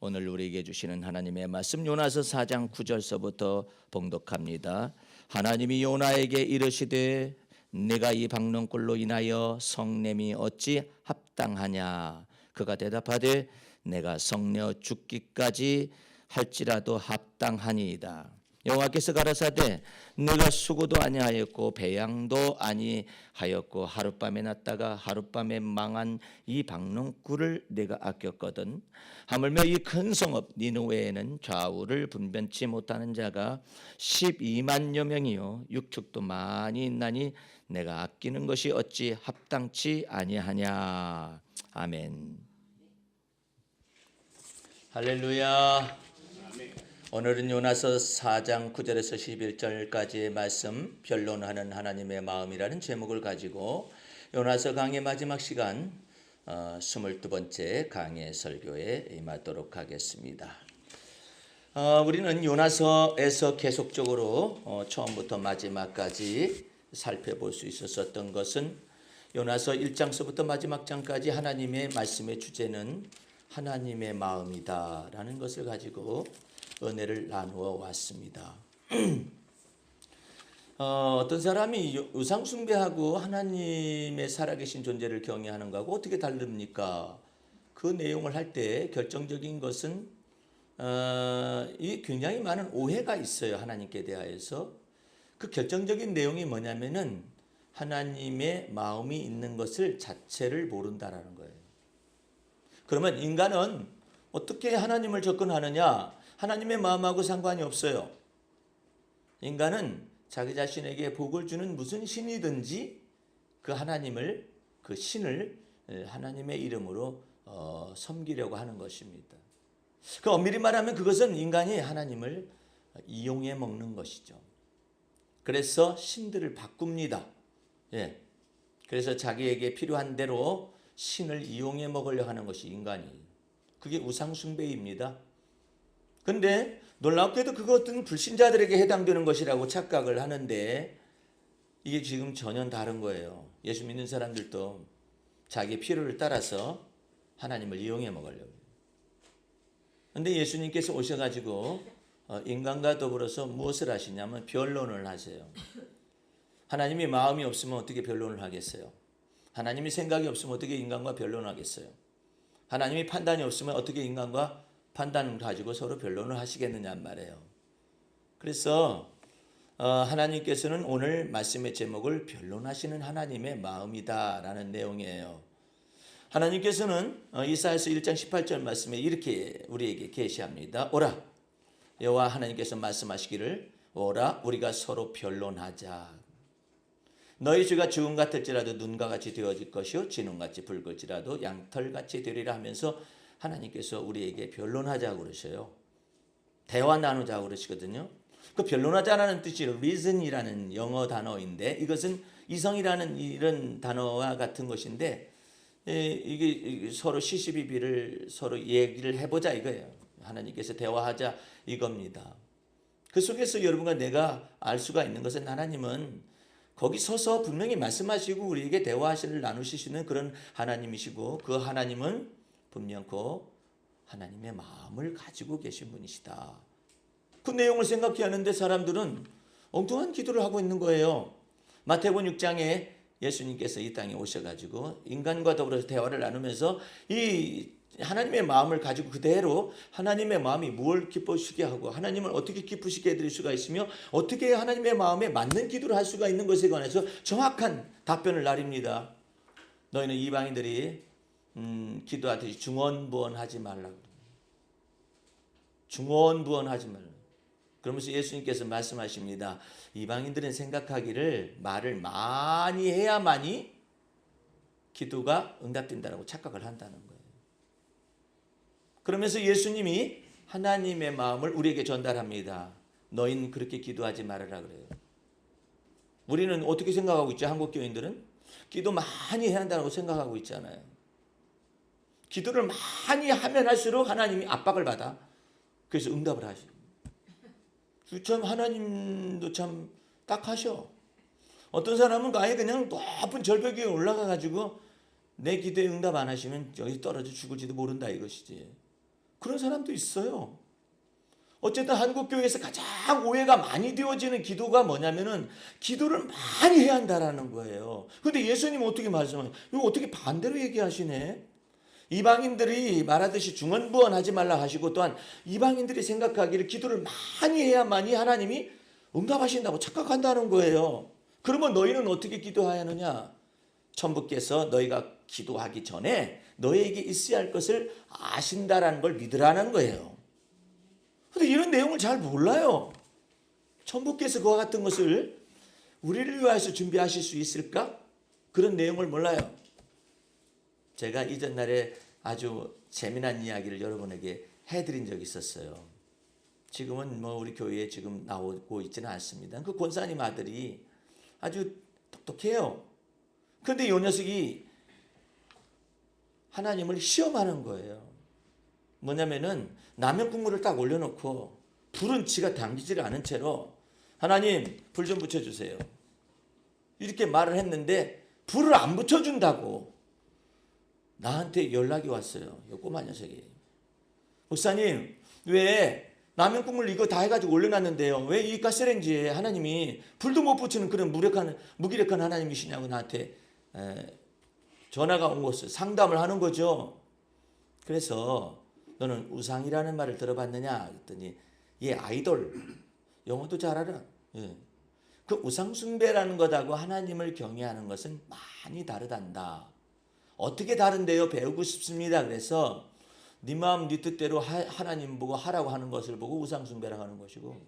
오늘 우리에게 주시는 하나님의 말씀 요나서 4장 9절서부터 봉독합니다. 하나님이 요나에게 이르시되 내가 이 박농굴로 인하여 성냄이 어찌 합당하냐. 그가 대답하되 내가 성내어 죽기까지 할지라도 합당하니이다. 여호와께서 가라사대 내가 수고도 아니하였고 배양도 아니하였고 하룻밤에 났다가 하룻밤에 망한 이 박농굴을 내가 아꼈거든. 하물며 이 큰 성읍 니느웨에는 좌우를 분변치 못하는 자가 12만여 명이요 육축도 많이 있나니 내가 아끼는 것이 어찌 합당치 아니하냐. 아멘. 할렐루야. 오늘은 요나서 4장 9절에서 11절까지의 말씀 변론하는 하나님의 마음이라는 제목을 가지고 요나서 강의 마지막 시간 22번째 강의 설교에 임하도록 하겠습니다. 우리는 요나서에서 계속적으로 처음부터 마지막까지 살펴볼 수 있었던 것은 요나서 1장서부터 마지막 장까지 하나님의 말씀의 주제는 하나님의 마음이다라는 것을 가지고 은혜를 나누어 왔습니다. 어떤 사람이 우상 숭배하고 하나님의 살아계신 존재를 경외하는 것하고 어떻게 다릅니까? 그 내용을 할 때 결정적인 것은 이 굉장히 많은 오해가 있어요. 하나님께 대하여서. 그 결정적인 내용이 뭐냐면은 하나님의 마음이 있는 것을 자체를 모른다라는 거예요. 그러면 인간은 어떻게 하나님을 접근하느냐? 하나님의 마음하고 상관이 없어요. 인간은 자기 자신에게 복을 주는 무슨 신이든지 그 하나님을, 그 신을 하나님의 이름으로 섬기려고 하는 것입니다. 그 엄밀히 말하면 그것은 인간이 하나님을 이용해 먹는 것이죠. 그래서 신들을 바꿉니다. 예. 그래서 자기에게 필요한 대로 신을 이용해 먹으려고 하는 것이 인간이. 그게 우상 숭배입니다. 근데 놀랍게도 그것은 불신자들에게 해당되는 것이라고 착각을 하는데 이게 지금 전혀 다른 거예요. 예수 믿는 사람들도 자기 필요를 따라서 하나님을 이용해 먹으려고. 근데 예수님께서 오셔가지고 인간과 더불어서 무엇을 하시냐면 변론을 하세요. 하나님이 마음이 없으면 어떻게 변론을 하겠어요? 하나님이 생각이 없으면 어떻게 인간과 변론하겠어요? 하나님이 판단이 없으면 어떻게 인간과 판단을 가지고 서로 변론을 하시겠느냐는 말이에요. 그래서 하나님께서는 오늘 말씀의 제목을 변론하시는 하나님의 마음이다라는 내용이에요. 하나님께서는 이사야서 1장 18절 말씀에 이렇게 우리에게 계시합니다. 오라, 여호와 하나님께서 말씀하시기를 오라 우리가 서로 변론하자. 너희 죄가 주홍 같을지라도 눈과 같이 되어질 것이요 진홍같이 붉을지라도 양털같이 되리라 하면서 하나님께서 우리에게 변론하자고 그러셔요. 대화 나누자고 그러시거든요. 그 변론하자라는 뜻이 reason이라는 영어 단어인데 이것은 이성이라는 이런 단어와 같은 것인데 이게 서로 시시비비를 서로 얘기를 해보자 이거예요. 하나님께서 대화하자 이겁니다. 그 속에서 여러분과 내가 알 수가 있는 것은 하나님은 거기 서서 분명히 말씀하시고 우리에게 대화하시를 나누시는 그런 하나님이시고 그 하나님은 분명코 하나님의 마음을 가지고 계신 분이시다. 그 내용을 생각해야 하는데 사람들은 엉뚱한 기도를 하고 있는 거예요. 마태복음 6장에 예수님께서 이 땅에 오셔가지고 인간과 더불어서 대화를 나누면서 이 하나님의 마음을 가지고 그대로 하나님의 마음이 무엇을 기쁘시게 하고 하나님을 어떻게 기쁘시게 해드릴 수가 있으며 어떻게 하나님의 마음에 맞는 기도를 할 수가 있는 것에 관해서 정확한 답변을 나립니다. 너희는 이방인들이 기도하듯이 중언부언하지 말라고. 중언부언하지 말라고. 그러면서 예수님께서 말씀하십니다. 이방인들은 생각하기를 말을 많이 해야만이 기도가 응답된다고 착각을 한다는 거예요. 그러면서 예수님이 하나님의 마음을 우리에게 전달합니다. 너희는 그렇게 기도하지 말아라 그래요. 우리는 어떻게 생각하고 있죠? 한국 교인들은 기도 많이 해야 한다고 생각하고 있잖아요. 기도를 많이 하면 할수록 하나님이 압박을 받아. 그래서 응답을 하시고. 참 하나님도 참 딱하셔. 어떤 사람은 아예 그냥 높은 절벽 위에 올라가 가지고 내 기도에 응답 안 하시면 여기 떨어져 죽을지도 모른다 이것이지. 그런 사람도 있어요. 어쨌든 한국 교회에서 가장 오해가 많이 되어지는 기도가 뭐냐면은 기도를 많이 해야 한다라는 거예요. 근데 예수님 어떻게 말씀하세요? 이거 어떻게 반대로 얘기하시네? 이방인들이 말하듯이 중언부언하지 말라 하시고, 또한 이방인들이 생각하기를 기도를 많이 해야만이 하나님이 응답하신다고 착각한다는 거예요. 그러면 너희는 어떻게 기도해야 하느냐? 천부께서 너희가 기도하기 전에 너희에게 있어야 할 것을 아신다라는 걸 믿으라는 거예요. 근데 이런 내용을 잘 몰라요. 천부께서 그와 같은 것을 우리를 위하여서 준비하실 수 있을까? 그런 내용을 몰라요. 제가 이전날에 아주 재미난 이야기를 여러분에게 해드린 적이 있었어요. 지금은 뭐 우리 교회에 지금 나오고 있지는 않습니다. 그 권사님 아들이 아주 똑똑해요. 그런데 이 녀석이 하나님을 시험하는 거예요. 뭐냐면은 라면 국물을 딱 올려놓고 불은 지가 당기지를 않은 채로 하나님 불 좀 붙여주세요. 이렇게 말을 했는데 불을 안 붙여준다고 나한테 연락이 왔어요. 이 꼬마 녀석이. 목사님, 왜 라면 국물 이거 다 해가지고 올려놨는데요, 왜 이 가스레인지에 하나님이 불도 못 붙이는 그런 무기력한 하나님이시냐고 나한테 전화가 온 것을 상담을 하는 거죠. 그래서 너는 우상이라는 말을 들어봤느냐 그랬더니 얘 아이돌, 영어도 잘 알아. 예. 그 우상 숭배라는 것하고 하나님을 경외하는 것은 많이 다르단다. 어떻게 다른데요? 배우고 싶습니다. 그래서 네 마음 네 뜻대로 하나님 보고 하라고 하는 것을 보고 우상 숭배라고 하는 것이고,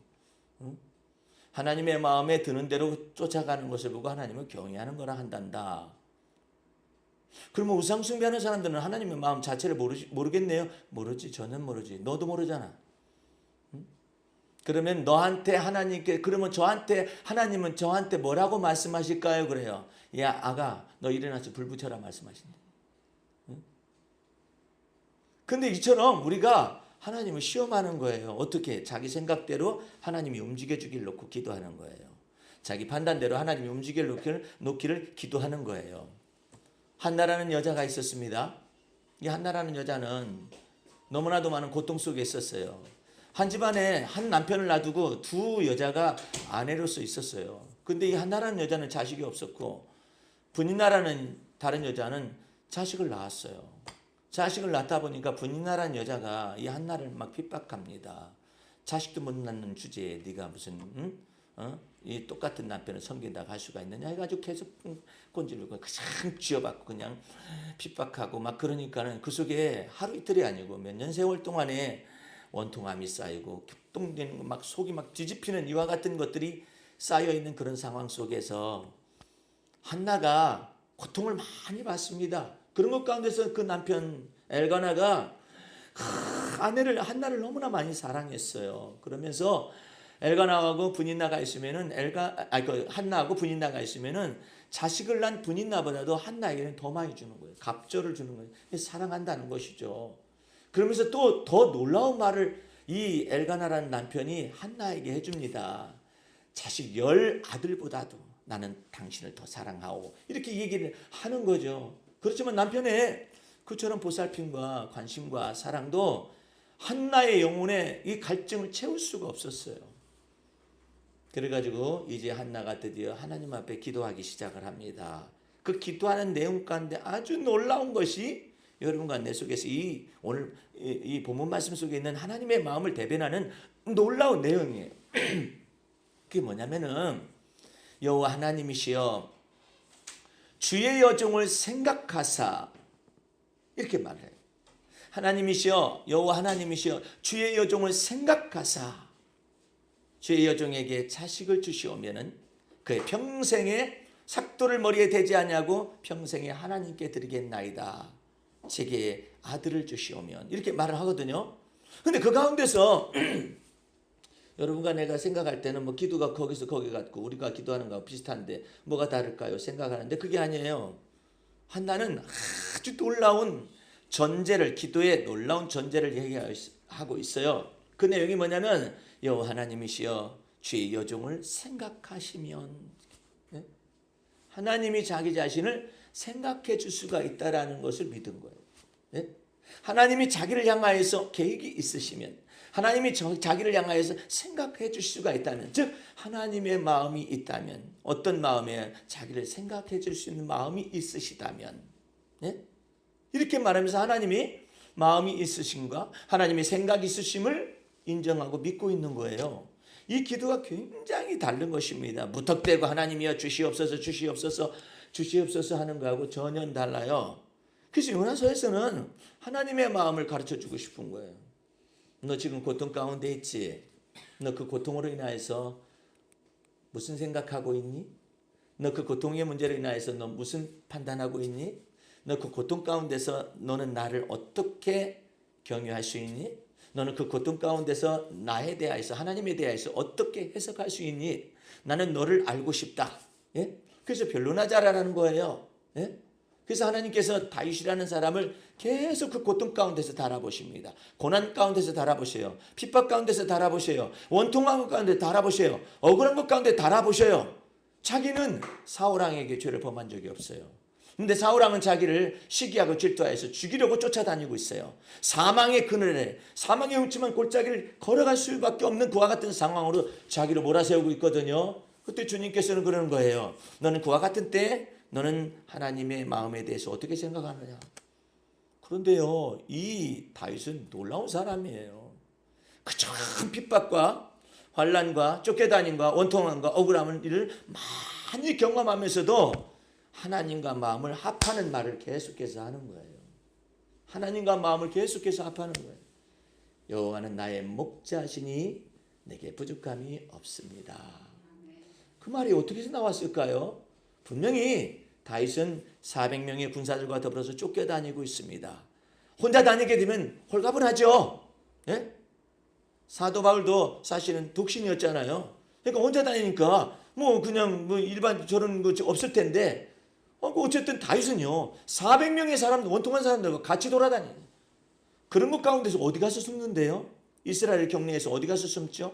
하나님의 마음에 드는 대로 쫓아가는 것을 보고 하나님을 경외하는 거라 한단다. 그러면 우상 숭배하는 사람들은 하나님의 마음 자체를 모르겠네요? 모르지. 저는 모르지. 너도 모르잖아. 그러면 너한테 하나님께, 그러면 저한테 하나님은 저한테 뭐라고 말씀하실까요? 그래요. 야 아가, 너 일어나서 불 붙여라 말씀하신다. 근데 이처럼 우리가 하나님을 시험하는 거예요. 어떻게? 자기 생각대로 하나님이 움직여주길 놓고 기도하는 거예요. 자기 판단대로 하나님이 놓기를 기도하는 거예요. 한나라는 여자가 있었습니다. 이 한나라는 여자는 너무나도 많은 고통 속에 있었어요. 한 집안에 한 남편을 놔두고 두 여자가 아내로서 있었어요. 근데 이 한나라는 여자는 자식이 없었고, 분인나라는 다른 여자는 자식을 낳았어요. 자식을 낳다 보니까 분인나라는 여자가 이 한나를 막 핍박합니다. 자식도 못 낳는 주제에 네가 무슨 이 똑같은 남편을 섬긴다고 할 수가 있느냐 해가지고 계속 꼰질르고 그냥 쥐어받고 그냥 핍박하고 막, 그러니까는 그 속에 하루 이틀이 아니고 몇 년 세월 동안에 원통함이 쌓이고 격동되는 거, 막 속이 막 뒤집히는 이와 같은 것들이 쌓여 있는 그런 상황 속에서 한나가 고통을 많이 받습니다. 그런 것 가운데서 그 남편 엘가나가 아내를 한나를 너무나 많이 사랑했어요. 그러면서 엘가나하고 분인나가 있으면은 한나하고 분인나가 있으면은 자식을 낳은 분인나보다도 한나에게는 더 많이 주는 거예요. 갑절을 주는 거예요. 사랑한다는 것이죠. 그러면서 또 더 놀라운 말을 이 엘가나라는 남편이 한나에게 해줍니다. 자식 10아들보다도 나는 당신을 더 사랑하오. 이렇게 얘기를 하는 거죠. 그렇지만 남편의 그처럼 보살핌과 관심과 사랑도 한나의 영혼에 이 갈증을 채울 수가 없었어요. 그래가지고 이제 한나가 드디어 하나님 앞에 기도하기 시작을 합니다. 그 기도하는 내용 가운데 아주 놀라운 것이 여러분과 내 속에서 오늘 이 본문 말씀 속에 있는 하나님의 마음을 대변하는 놀라운 내용이에요. 그게 뭐냐면은 여호와 하나님이시여 주의 여종을 생각하사, 이렇게 말해요. 하나님이시여, 여호와 하나님이시여 주의 여종을 생각하사 주의 여종에게 자식을 주시오면은 그의 평생에 삭도를 머리에 대지 아니하고 평생에 하나님께 드리겠나이다. 제게 아들을 주시오면, 이렇게 말을 하거든요. 근데 그 가운데서 여러분과 내가 생각할 때는 뭐 기도가 거기서 거기 같고 우리가 기도하는 거하고 비슷한데 뭐가 다를까요? 생각하는데 그게 아니에요. 한나는 아주 놀라운 전제를, 기도의 놀라운 전제를 얘기하고 있어요. 그 내용이 뭐냐면 여호와 하나님이시여 주의 여종을 생각하시면, 하나님이 자기 자신을 생각해 줄 수가 있다라는 것을 믿은 거예요. 하나님이 자기를 향하여서 계획이 있으시면, 하나님이 자기를 향하여서 생각해 줄 수가 있다면, 즉 하나님의 마음이 있다면, 어떤 마음에 자기를 생각해 줄 수 있는 마음이 있으시다면, 네? 이렇게 말하면서 하나님이 마음이 있으신가, 하나님의 생각이 있으심을 인정하고 믿고 있는 거예요. 이 기도가 굉장히 다른 것입니다. 무턱대고 하나님이여 주시옵소서 주시옵소서 주시옵소서 하는 거하고 전혀 달라요. 그래서 요나서에서는 하나님의 마음을 가르쳐주고 싶은 거예요. 너 지금 고통 가운데 있지? 너 그 고통으로 인하여서 무슨 생각하고 있니? 너 그 고통의 문제로 인하여서 너 무슨 판단하고 있니? 너 그 고통 가운데서 너는 나를 어떻게 경유할 수 있니? 너는 그 고통 가운데서 나에 대하여서, 하나님에 대하여서 어떻게 해석할 수 있니? 나는 너를 알고 싶다. 예? 그래서 변론하자라는 거예요. 예? 그래서 하나님께서 다윗이라는 사람을 계속 그 고통 가운데서 달아보십니다. 고난 가운데서 달아보세요. 핍박 가운데서 달아보세요. 원통한 것 가운데 달아보세요. 억울한 것 가운데 달아보세요. 자기는 사울왕에게 죄를 범한 적이 없어요. 근데 사울왕은 자기를 시기하고 질투하여서 죽이려고 쫓아다니고 있어요. 사망의 그늘에, 사망의 음침한 골짜기를 걸어갈 수밖에 없는 그와 같은 상황으로 자기를 몰아세우고 있거든요. 그때 주님께서는 그러는 거예요. 너는 그와 같은 때 너는 하나님의 마음에 대해서 어떻게 생각하느냐. 그런데요, 이 다윗은 놀라운 사람이에요. 그 큰 핍박과 환난과 쫓겨다님과 원통함과 억울함을 이를 많이 경험하면서도 하나님과 마음을 합하는 말을 계속해서 하는 거예요. 하나님과 마음을 계속해서 합하는 거예요. 여호와는 나의 목자시니 내게 부족함이 없습니다. 그 말이 어떻게 나왔을까요? 분명히 다윗은 400명의 군사들과 더불어서 쫓겨다니고 있습니다. 혼자 다니게 되면 홀가분하죠. 예? 사도 바울도 사실은 독신이었잖아요. 그러니까 혼자 다니니까 뭐 그냥 뭐 일반 저런 거 없을 텐데, 어쨌든 다윗은요 400명의 사람, 원통한 사람들과 같이 돌아다니는 그런 것 가운데서 어디 가서 숨는데요? 이스라엘 경내에서 어디 가서 숨죠?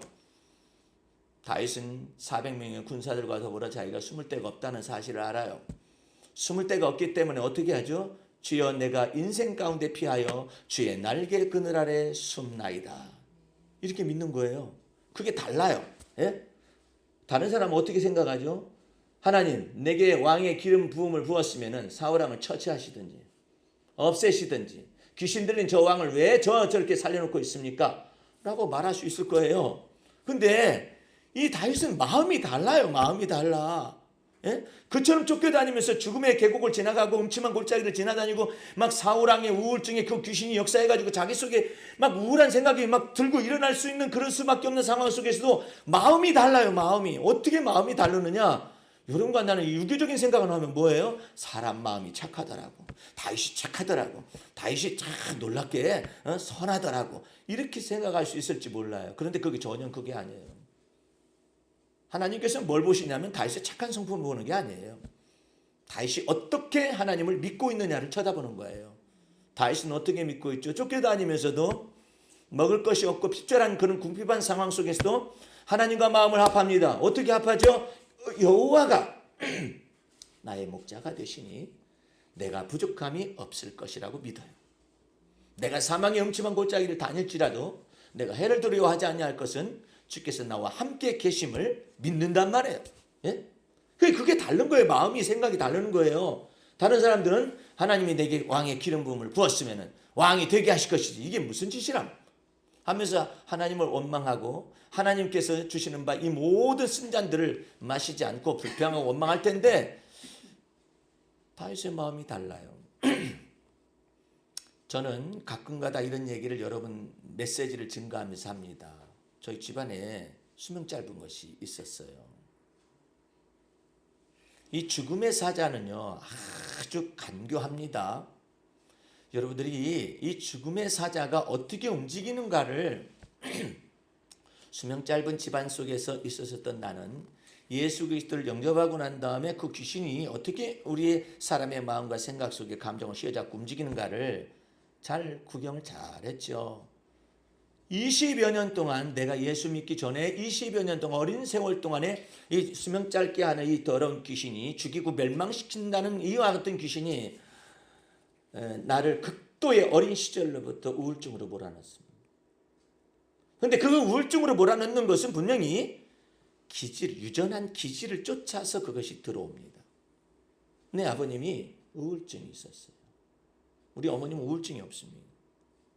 다윗은 400명의 군사들과 더불어 자기가 숨을 데가 없다는 사실을 알아요. 숨을 데가 없기 때문에 어떻게 하죠? 주여 내가 인생 가운데 피하여 주의 날개 그늘 아래 숨나이다. 이렇게 믿는 거예요. 그게 달라요. 예? 다른 사람은 어떻게 생각하죠? 하나님 내게 왕의 기름 부음을 부었으면 사울왕을 처치하시든지 없애시든지 귀신 들린 저 왕을 왜 저렇게 살려놓고 있습니까? 라고 말할 수 있을 거예요. 근데 이 다윗은 마음이 달라요. 마음이 달라. 예? 그처럼 쫓겨다니면서 죽음의 계곡을 지나가고 음침한 골짜기를 지나다니고 막 사울왕의 우울증에 그 귀신이 역사해가지고 자기 속에 막 우울한 생각이 막 들고 일어날 수 있는 그런 수밖에 없는 상황 속에서도 마음이 달라요. 마음이. 어떻게 마음이 다르느냐? 여러분과 나는 유교적인 생각을 하면 뭐예요? 사람 마음이 착하더라고. 다윗이 착하더라고. 다윗이 참 놀랍게 선하더라고. 이렇게 생각할 수 있을지 몰라요. 그런데 그게 전혀 그게 아니에요. 하나님께서는 뭘 보시냐면 다윗의 착한 성품을 보는 게 아니에요. 다윗이 어떻게 하나님을 믿고 있느냐를 쳐다보는 거예요. 다윗은 어떻게 믿고 있죠? 쫓겨다니면서도 먹을 것이 없고 핍절한 그런 궁핍한 상황 속에서도 하나님과 마음을 합합니다. 어떻게 합하죠? 여호와가 나의 목자가 되시니 내가 부족함이 없을 것이라고 믿어요. 내가 사망의 음침한 골짜기를 다닐지라도 내가 해를 두려워하지 아니할 것은 주께서 나와 함께 계심을 믿는단 말이에요. 예? 그게 다른 거예요. 마음이, 생각이 다른 거예요. 다른 사람들은 하나님이 내게 왕의 기름 부음을 부었으면 왕이 되게 하실 것이지 이게 무슨 짓이람 하면서 하나님을 원망하고 하나님께서 주시는 바 이 모든 쓴잔들을 마시지 않고 불평하고 원망할 텐데 다윗의 마음이 달라요. 저는 가끔가다 이런 얘기를 여러분 메시지를 증가하면서 합니다. 저희 집안에 수명 짧은 것이 있었어요. 이 죽음의 사자는요 아주 간교합니다. 여러분들이 이 죽음의 사자가 어떻게 움직이는가를 수명 짧은 집안 속에서 있었던 나는 예수 그리스도를 영접하고 난 다음에 그 귀신이 어떻게 우리의 사람의 마음과 생각 속에 감정을 휘어잡고 움직이는가를 잘 구경을 잘했죠. 20여 년 동안 내가 예수 믿기 전에 20여 년 동안 어린 세월 동안에 이 수명 짧게 하는 이 더러운 귀신이 죽이고 멸망시킨다는 이와 같은 귀신이 나를 극도의 어린 시절로부터 우울증으로 몰아넣습니다. 그런데 그 우울증으로 몰아넣는 것은 분명히 유전한 기질을 쫓아서 그것이 들어옵니다. 내 아버님이 우울증이 있었어요. 우리 어머님은 우울증이 없습니다.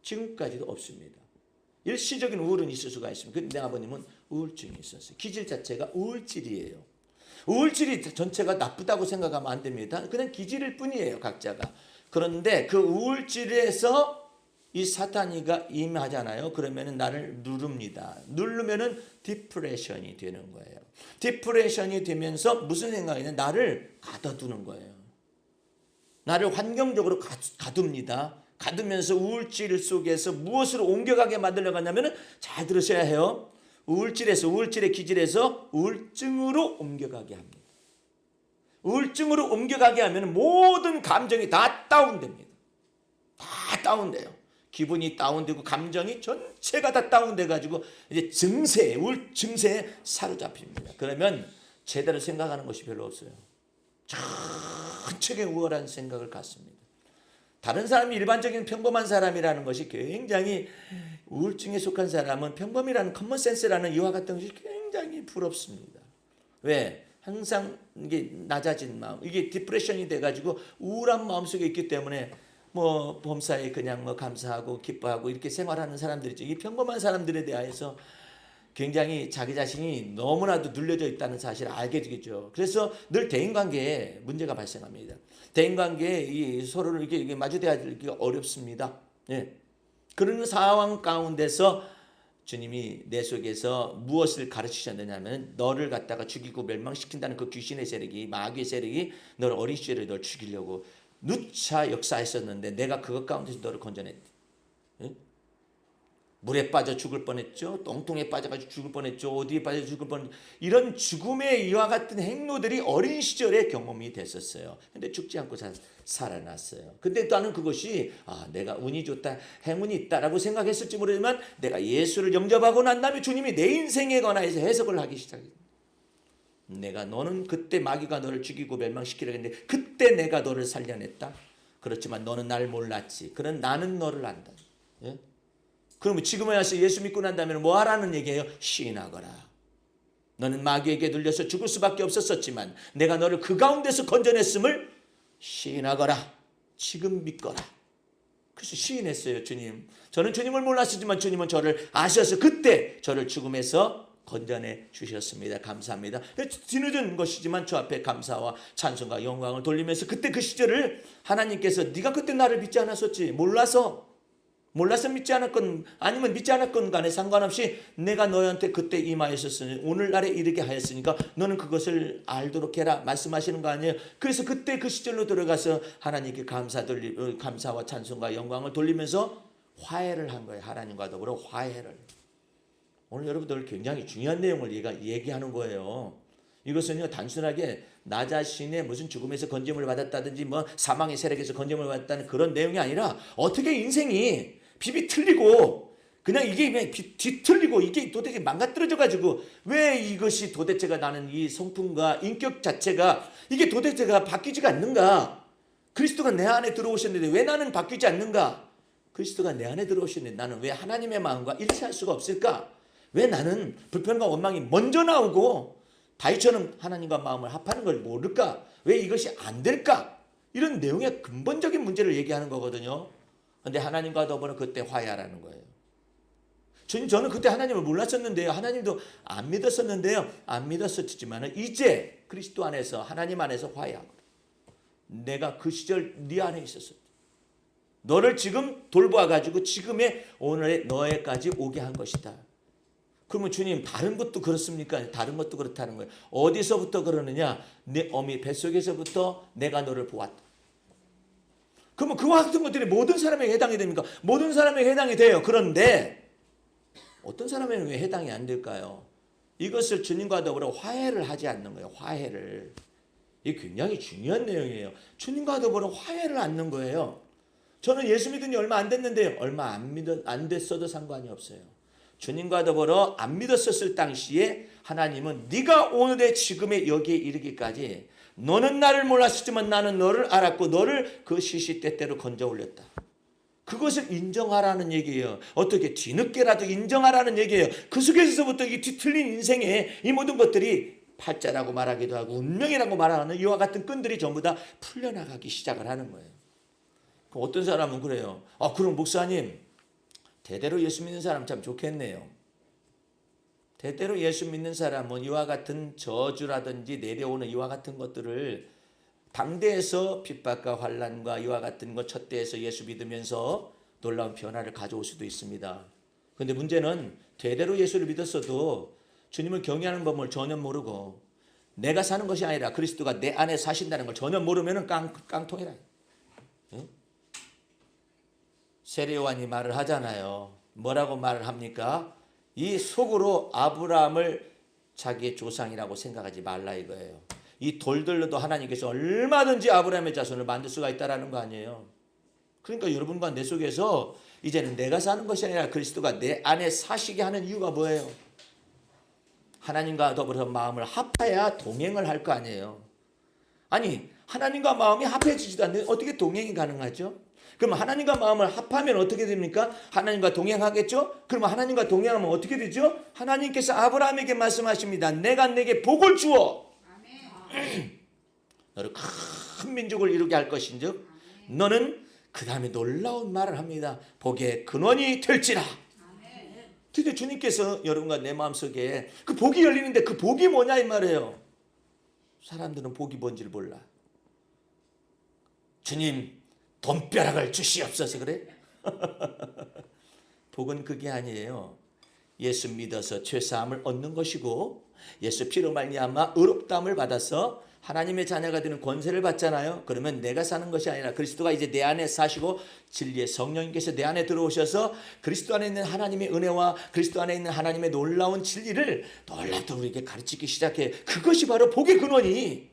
지금까지도 없습니다. 일시적인 우울은 있을 수가 있습니다. 근데 내 아버님은 우울증이 있었어요. 기질 자체가 우울질이에요. 우울질이 전체가 나쁘다고 생각하면 안 됩니다. 그냥 기질일 뿐이에요, 각자가. 그런데 그 우울질에서 이 사탄이가 임하잖아요. 그러면은 나를 누릅니다. 누르면은 디프레션이 되는 거예요. 디프레션이 되면서 무슨 생각이냐? 나를 가둬두는 거예요. 나를 환경적으로 가둡니다. 가두면서 우울질 속에서 무엇으로 옮겨가게 만들려고 하냐면은 잘 들으셔야 해요. 우울질의 기질에서 우울증으로 옮겨가게 합니다. 우울증으로 옮겨가게 하면 모든 감정이 다 다운됩니다. 다 다운돼요. 기분이 다운되고 감정이 전체가 다 다운돼가지고 이제 우울 증세에 사로잡힙니다. 그러면 제대로 생각하는 것이 별로 없어요. 전체가 우월한 생각을 갖습니다. 다른 사람이 일반적인 평범한 사람이라는 것이 굉장히 우울증에 속한 사람은 평범이라는 커먼센스라는 이와 같은 것이 굉장히 부럽습니다. 왜? 항상 이게 낮아진 마음, 이게 디프레션이 돼가지고 우울한 마음속에 있기 때문에 뭐 범사에 그냥 뭐 감사하고 기뻐하고 이렇게 생활하는 사람들이죠. 이 평범한 사람들에 대해서 굉장히 자기 자신이 너무나도 눌려져 있다는 사실을 알게 되겠죠. 그래서 늘 대인관계에 문제가 발생합니다. 대인관계에 이 서로를 이렇게 마주대하기가 어렵습니다. 예. 그런 상황 가운데서 주님이 내 속에서 무엇을 가르치셨느냐면 너를 갖다가 죽이고 멸망시킨다는 그 귀신의 세력이, 마귀의 세력이 너를 어린 시절에 널 죽이려고 누차 역사했었는데 내가 그것 가운데서 너를 건져냈다. 예? 물에 빠져 죽을 뻔했죠. 똥통에 빠져가지고 죽을 뻔했죠. 어디에 빠져 죽을 뻔했죠. 이런 죽음의 이와 같은 행로들이 어린 시절에 경험이 됐었어요. 근데 죽지 않고 살아났어요. 근데 나는 그것이 내가 운이 좋다, 행운이 있다라고 생각했을지 모르지만 내가 예수를 영접하고 난 다음에 주님이 내 인생에 관해서 해석을 하기 시작했어요. 너는 그때 마귀가 너를 죽이고 멸망시키려고 했는데 그때 내가 너를 살려냈다. 그렇지만 너는 날 몰랐지. 그런 나는 너를 안다. 예? 그러면 지금에 와서 예수 믿고 난 다음에 뭐 하라는 얘기예요? 시인하거라. 너는 마귀에게 눌려서 죽을 수밖에 없었지만 내가 너를 그 가운데서 건져냈음을 시인하거라. 지금 믿거라. 그래서 시인했어요, 주님. 저는 주님을 몰랐지만 주님은 저를 아셔서 그때 저를 죽음에서 건져내 주셨습니다. 감사합니다. 뒤늦은 것이지만 저 앞에 감사와 찬송과 영광을 돌리면서 그때 그 시절을 하나님께서 네가 그때 나를 믿지 않았었지. 몰라서 믿지 않았건 아니면 믿지 않았건 간에 상관없이 내가 너한테 그때 임하였었으니 오늘날에 이르게 하였으니까 너는 그것을 알도록 해라 말씀하시는 거 아니에요. 그래서 그때 그 시절로 들어가서 하나님께 감사와 찬송과 영광을 돌리면서 화해를 한 거예요. 하나님과 더불어 화해를. 오늘 여러분들 굉장히 중요한 내용을 얘기하는 거예요. 이것은요 단순하게 나 자신의 무슨 죽음에서 건짐을 받았다든지 뭐 사망의 세력에서 건짐을 받았다는 그런 내용이 아니라 어떻게 인생이 비비틀리고 그냥 이게 그냥 뒤틀리고 이게 도대체 망가뜨려져 가지고 왜 이것이 도대체가 나는 이 성품과 인격 자체가 이게 도대체가 바뀌지가 않는가? 그리스도가 내 안에 들어오셨는데 왜 나는 바뀌지 않는가? 그리스도가 내 안에 들어오셨는데 나는 왜 하나님의 마음과 일치할 수가 없을까? 왜 나는 불평과 원망이 먼저 나오고 다윗처럼 하나님과 마음을 합하는 걸 모를까? 왜 이것이 안 될까? 이런 내용의 근본적인 문제를 얘기하는 거거든요. 그런데 하나님과 더불어 그때 화해하라는 거예요. 저는 그때 하나님을 몰랐었는데요. 하나님도 안 믿었었는데요. 안 믿었었지만 이제 그리스도 안에서 하나님 안에서 화해하고 내가 그 시절 네 안에 있었어. 너를 지금 돌보아가지고 지금의 오늘의 너에까지 오게 한 것이다. 그러면 주님 다른 것도 그렇습니까? 다른 것도 그렇다는 거예요. 어디서부터 그러느냐? 내 어미 뱃속에서부터 내가 너를 보았다. 그러면 그와 같은 것들이 모든 사람에게 해당이 됩니까? 모든 사람에게 해당이 돼요. 그런데 어떤 사람에게는 왜 해당이 안 될까요? 이것을 주님과 더불어 화해를 하지 않는 거예요. 화해를. 이게 굉장히 중요한 내용이에요. 주님과 더불어 화해를 않는 거예요. 저는 예수 믿은 지 얼마 안 됐는데요. 얼마 안 됐어도 상관이 없어요. 주님과 더불어 안 믿었었을 당시에 하나님은 네가 오늘의 지금의 여기에 이르기까지 너는 나를 몰랐었지만 나는 너를 알았고 너를 그 시시때때로 건져 올렸다. 그것을 인정하라는 얘기예요. 어떻게 뒤늦게라도 인정하라는 얘기예요. 그 속에서부터 이 뒤틀린 인생에 이 모든 것들이 팔자라고 말하기도 하고 운명이라고 말하는 이와 같은 끈들이 전부 다 풀려나가기 시작을 하는 거예요. 그럼 어떤 사람은 그래요. 그럼 목사님, 대대로 예수 믿는 사람 참 좋겠네요. 대대로 예수 믿는 사람은 이와 같은 저주라든지 내려오는 이와 같은 것들을 당대에서 핍박과 환난과 이와 같은 것 첫대에서 예수 믿으면서 놀라운 변화를 가져올 수도 있습니다. 그런데 문제는 대대로 예수를 믿었어도 주님을 경외하는 법을 전혀 모르고 내가 사는 것이 아니라 그리스도가 내 안에 사신다는 걸 전혀 모르면 깡통이라. 응? 세례요한이 말을 하잖아요. 뭐라고 말을 합니까? 이 속으로 아브라함을 자기의 조상이라고 생각하지 말라 이거예요. 이 돌들로도 하나님께서 얼마든지 아브라함의 자손을 만들 수가 있다는 거 아니에요. 그러니까 여러분과 내 속에서 이제는 내가 사는 것이 아니라 그리스도가 내 안에 사시게 하는 이유가 뭐예요? 하나님과 더불어서 마음을 합해야 동행을 할 거 아니에요. 아니 하나님과 마음이 합해지지도 않는데 어떻게 동행이 가능하죠? 그럼 하나님과 마음을 합하면 어떻게 됩니까? 하나님과 동행하겠죠? 그러면 하나님과 동행하면 어떻게 되죠? 하나님께서 아브라함에게 말씀하십니다. 내가 내게 복을 주어 너를 큰 민족을 이루게 할 것인즉 너는 그 다음에 놀라운 말을 합니다. 복의 근원이 될지라. 드디어 주님께서 여러분과 내 마음속에 그 복이 열리는데 그 복이 뭐냐 이 말이에요. 사람들은 복이 뭔지를 몰라. 주님 돈벼락을 주시옵소서 그래? 복은 그게 아니에요. 예수 믿어서 죄사함을 얻는 것이고 예수 피로 말미암아 의롭다함을 받아서 하나님의 자녀가 되는 권세를 받잖아요. 그러면 내가 사는 것이 아니라 그리스도가 이제 내 안에 사시고 진리의 성령님께서 내 안에 들어오셔서 그리스도 안에 있는 하나님의 은혜와 그리스도 안에 있는 하나님의 놀라운 진리를 놀랍게 우리에게 가르치기 시작해. 그것이 바로 복의 근원이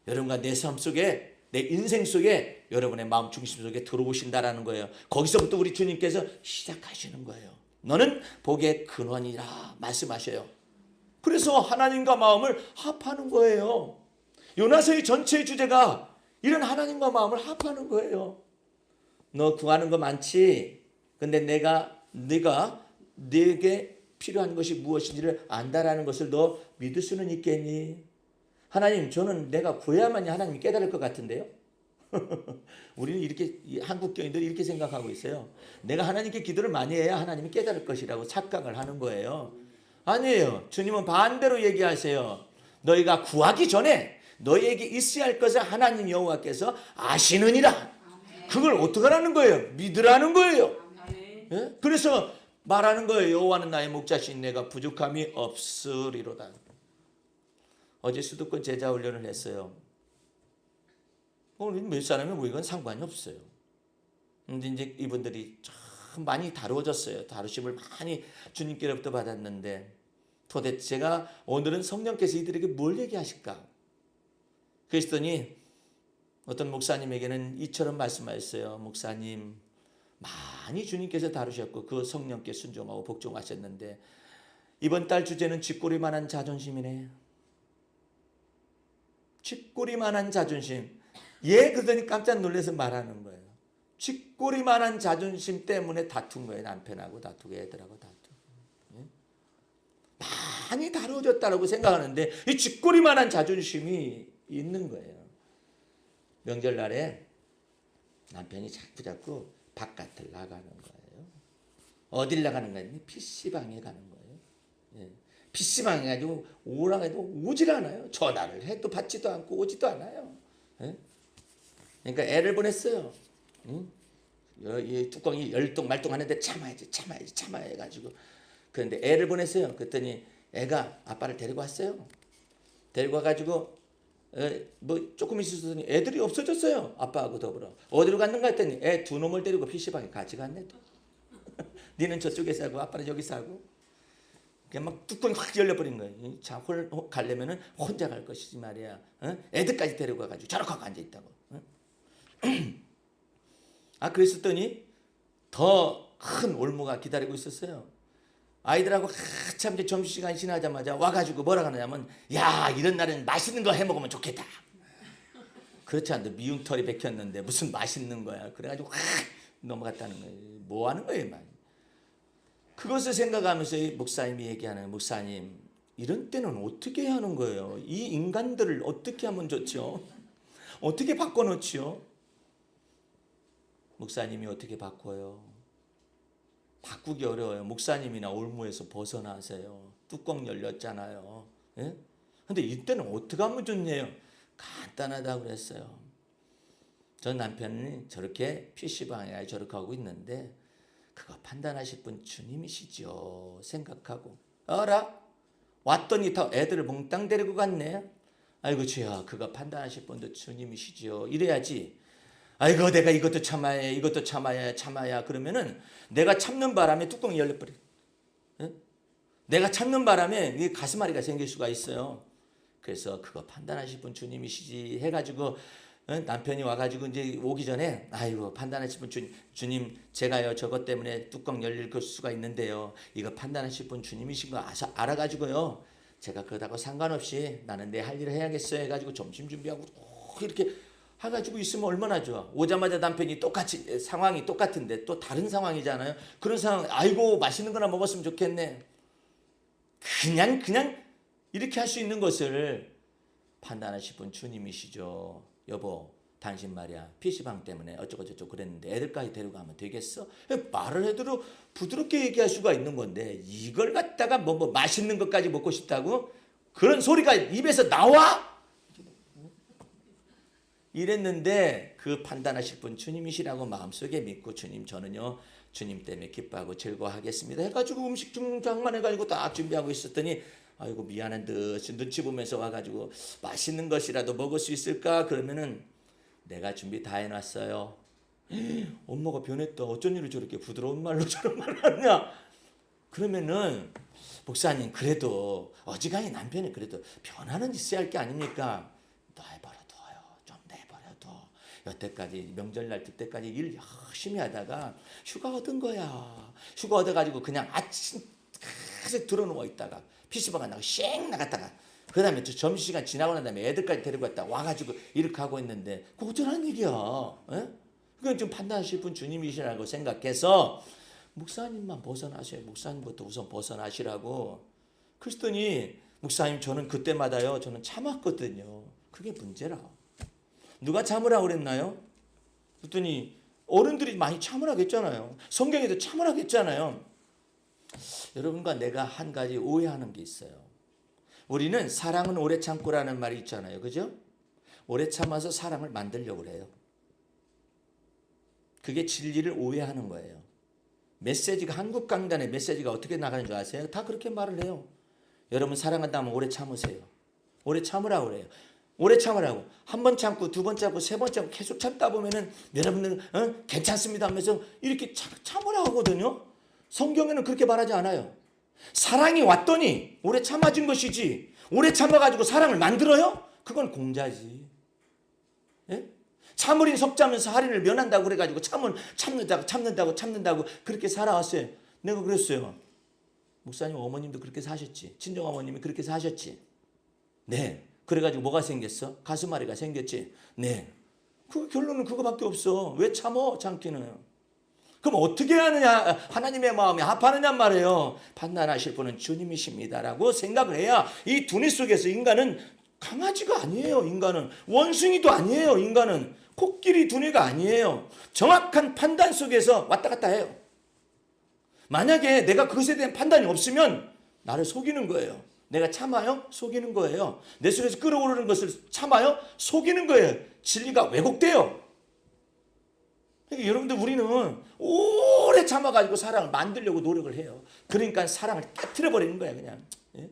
여러분과 내 삶 속에 내 인생 속에 여러분의 마음 중심 속에 들어오신다라는 거예요. 거기서부터 우리 주님께서 시작하시는 거예요. 너는 복의 근원이라 말씀하셔요. 그래서 하나님과 마음을 합하는 거예요. 요나서의 전체의 주제가 이런 하나님과 마음을 합하는 거예요. 너 구하는 거 많지? 근데 네가 내게 필요한 것이 무엇인지를 안다라는 것을 너 믿을 수는 있겠니? 하나님, 저는 내가 구해야만이 하나님이 깨달을 것 같은데요. 우리는 이렇게 한국 교인들이 이렇게 생각하고 있어요. 내가 하나님께 기도를 많이 해야 하나님이 깨달을 것이라고 착각을 하는 거예요. 아니에요. 주님은 반대로 얘기하세요. 너희가 구하기 전에 너희에게 있어야 할 것을 하나님 여호와께서 아시느니라. 그걸 어떻게 하라는 거예요? 믿으라는 거예요. 예? 그래서 말하는 거예요. 여호와는 나의 목자신 내가 부족함이 없으리로다. 어제 수도권 제자 훈련을 했어요. 몇 사람이 뭐 이건 상관이 없어요. 근데 이제 이분들이 참 많이 다루어졌어요. 다루심을 많이 주님께로부터 받았는데 도대체 제가 오늘은 성령께서 이들에게 뭘 얘기하실까? 그랬더니 어떤 목사님에게는 이처럼 말씀하셨어요. 목사님, 많이 주님께서 다루셨고 그 성령께 순종하고 복종하셨는데 이번 달 주제는 쥐꼬리만한 자존심이네. 쥐꼬리만한 자존심. 예, 그러더니 깜짝 놀라서 말하는 거예요. 쥐꼬리만한 자존심 때문에 다툰 거예요. 남편하고 다투고 애들하고 다투고. 예? 많이 다루어졌다고 생각하는데 이 쥐꼬리만한 자존심이 있는 거예요. 명절날에 남편이 자꾸 바깥을 나가는 거예요. 어딜 나가는 거예요? PC방에 가는 거예요. 예. PC방에 가지고 오라고 해도 오질 않아요. 전화를 해도 받지도 않고 오지도 않아요. 예? 그러니까 애를 보냈어요. 응? 이 뚜껑이 열동 말동 하는데 참아야지 해가지고. 그런데 애를 보냈어요. 그랬더니 애가 아빠를 데리고 왔어요. 데리고 와가지고 뭐 조금 있었더니 애들이 없어졌어요. 아빠하고 더불어. 어디로 갔는가 했더니 애 두 놈을 데리고 PC방에 같이 갔네. 니는 저쪽에 사고 아빠는 여기 사고. 그냥 막 뚜껑이 확 열려버린 거예요. 자, 가려면은 혼자 갈 것이지 말이야. 애들까지 데리고 가가지고 저렇게 하고 앉아있다고. 그랬더니 더 큰 올무가 기다리고 있었어요. 아이들하고 한참 이제 점심시간이 지나자마자 와가지고 뭐라 하느냐면 야, 이런 날은 맛있는 거 해먹으면 좋겠다. 그렇지 않아도 미움털이 박혔는데 무슨 맛있는 거야. 그래가지고 넘어갔다는 거예요. 뭐 하는 거예요, 말. 그것을 생각하면서 이 목사님이 얘기하는, 목사님 이런 때는 어떻게 해야 하는 거예요? 이 인간들을 어떻게 하면 좋죠? 어떻게 바꿔놓지요? 목사님이 어떻게 바꿔요? 바꾸기 어려워요. 목사님이나 올무에서 벗어나세요. 뚜껑 열렸잖아요. 예? 근데 이때는 어떻게 하면 좋냐요? 간단하다고 그랬어요. 전 남편이 저렇게 PC방에 저렇게 하고 있는데 그거 판단하실 분 주님이시죠. 생각하고 알아? 왔더니 다 애들을 몽땅 데리고 갔네. 아이고 주야, 그거 판단하실 분도 주님이시죠. 이래야지. 아이고 내가 이것도 참아야 이것도 참아야 그러면은 내가 참는 바람에 뚜껑이 열려버려. 예? 내가 참는 바람에 가슴앓이가 생길 수가 있어요. 그래서 그거 판단하실 분 주님이시지 해가지고 남편이 와가지고 이제 오기 전에 아이고 판단하실 분 주님 제가요 저것 때문에 뚜껑 열릴 수가 있는데요. 이거 판단하실 분 주님이신 거 알아가지고요. 제가 그러다고 상관없이 나는 내 할 일을 해야겠어요 해가지고 점심 준비하고 이렇게 해가지고 있으면 얼마나 좋아. 오자마자 남편이 똑같이 상황이 똑같은데 또 다른 상황이잖아요. 그런 상황 아이고 맛있는 거나 먹었으면 좋겠네. 그냥 이렇게 할 수 있는 것을 판단하실 분 주님이시죠. 여보 당신 말이야 PC방 때문에 어쩌고저쩌고 그랬는데 애들까지 데려가면 되겠어? 말을 해도 부드럽게 얘기할 수가 있는 건데 이걸 갖다가 뭐 맛있는 것까지 먹고 싶다고? 그런 소리가 입에서 나와? 이랬는데 그 판단하실 분 주님이시라고 마음속에 믿고 주님 저는요 주님 때문에 기뻐하고 즐거워하겠습니다 해가지고 음식 중장만 해가지고 딱 준비하고 있었더니 아이고 미안한 듯이 눈치 보면서 와가지고 맛있는 것이라도 먹을 수 있을까? 그러면은 내가 준비 다 해놨어요. 엄마가 변했다. 어쩐 일을 저렇게 부드러운 말로 저런 말을 하냐? 그러면은 목사님 그래도 어지간히 남편이 그래도 변화는 있어야 할 게 아닙니까? 내버려둬요. 좀 내버려둬. 여태까지 명절날 그때까지 일 열심히 하다가 휴가 얻은 거야. 휴가 얻어가지고 그냥 아침 가득 들어누워 있다가 PC방 나가고 쌩 나갔다가 그 다음에 점심시간 지나고 난 다음에 애들까지 데리고 왔다 와가지고 이렇게 하고 있는데 그거 어쩌라는 얘기야. 에? 그건 좀 판단하실 분 주님이시라고 생각해서 목사님만 벗어나셔요. 목사님부터 우선 벗어나시라고. 그랬더니 목사님 저는 그때마다요 저는 참았거든요. 그게 문제라. 누가 참으라고 그랬나요? 그랬더니 어른들이 많이 참으라고 했잖아요. 성경에도 참으라고 했잖아요. 여러분과 내가 한 가지 오해하는 게 있어요. 우리는 사랑은 오래 참고라는 말이 있잖아요. 그죠? 오래 참아서 사랑을 만들려고 그래요. 그게 진리를 오해하는 거예요. 메시지가 한국 강단의 메시지가 어떻게 나가는 줄 아세요? 다 그렇게 말을 해요. 여러분 사랑한다면 오래 참으세요. 오래 참으라고 그래요. 오래 참으라고. 한 번 참고 두 번 참고 세 번 참고 계속 참다 보면은 여러분들 괜찮습니다 하면서 이렇게 참으라고 하거든요. 성경에는 그렇게 말하지 않아요. 사랑이 왔더니 오래 참아진 것이지 오래 참아가지고 사랑을 만들어요? 그건 공자지. 예? 참으린 석자면서 할인을 면한다고 그래가지고 참는다고 그렇게 살아왔어요. 내가 그랬어요. 목사님 어머님도 그렇게 사셨지. 친정어머님이 그렇게 사셨지. 네. 그래가지고 뭐가 생겼어? 가슴앓이가 생겼지. 네. 그 결론은 그거밖에 없어. 왜 참어? 참기는. 그럼 어떻게 하느냐? 하나님의 마음이 합하느냐 말이에요. 판단하실 분은 주님이십니다라고 생각을 해야 이 두뇌 속에서 인간은 강아지가 아니에요. 인간은 원숭이도 아니에요. 인간은 코끼리 두뇌가 아니에요. 정확한 판단 속에서 왔다 갔다 해요. 만약에 내가 그것에 대한 판단이 없으면 나를 속이는 거예요. 내가 참아요? 속이는 거예요. 내 속에서 끓어오르는 것을 참아요? 속이는 거예요. 진리가 왜곡돼요. 그러니까 여러분들 우리는 오래 참아가지고 사랑을 만들려고 노력을 해요. 그러니까 사랑을 깨트려 버리는 거야 그냥. 예?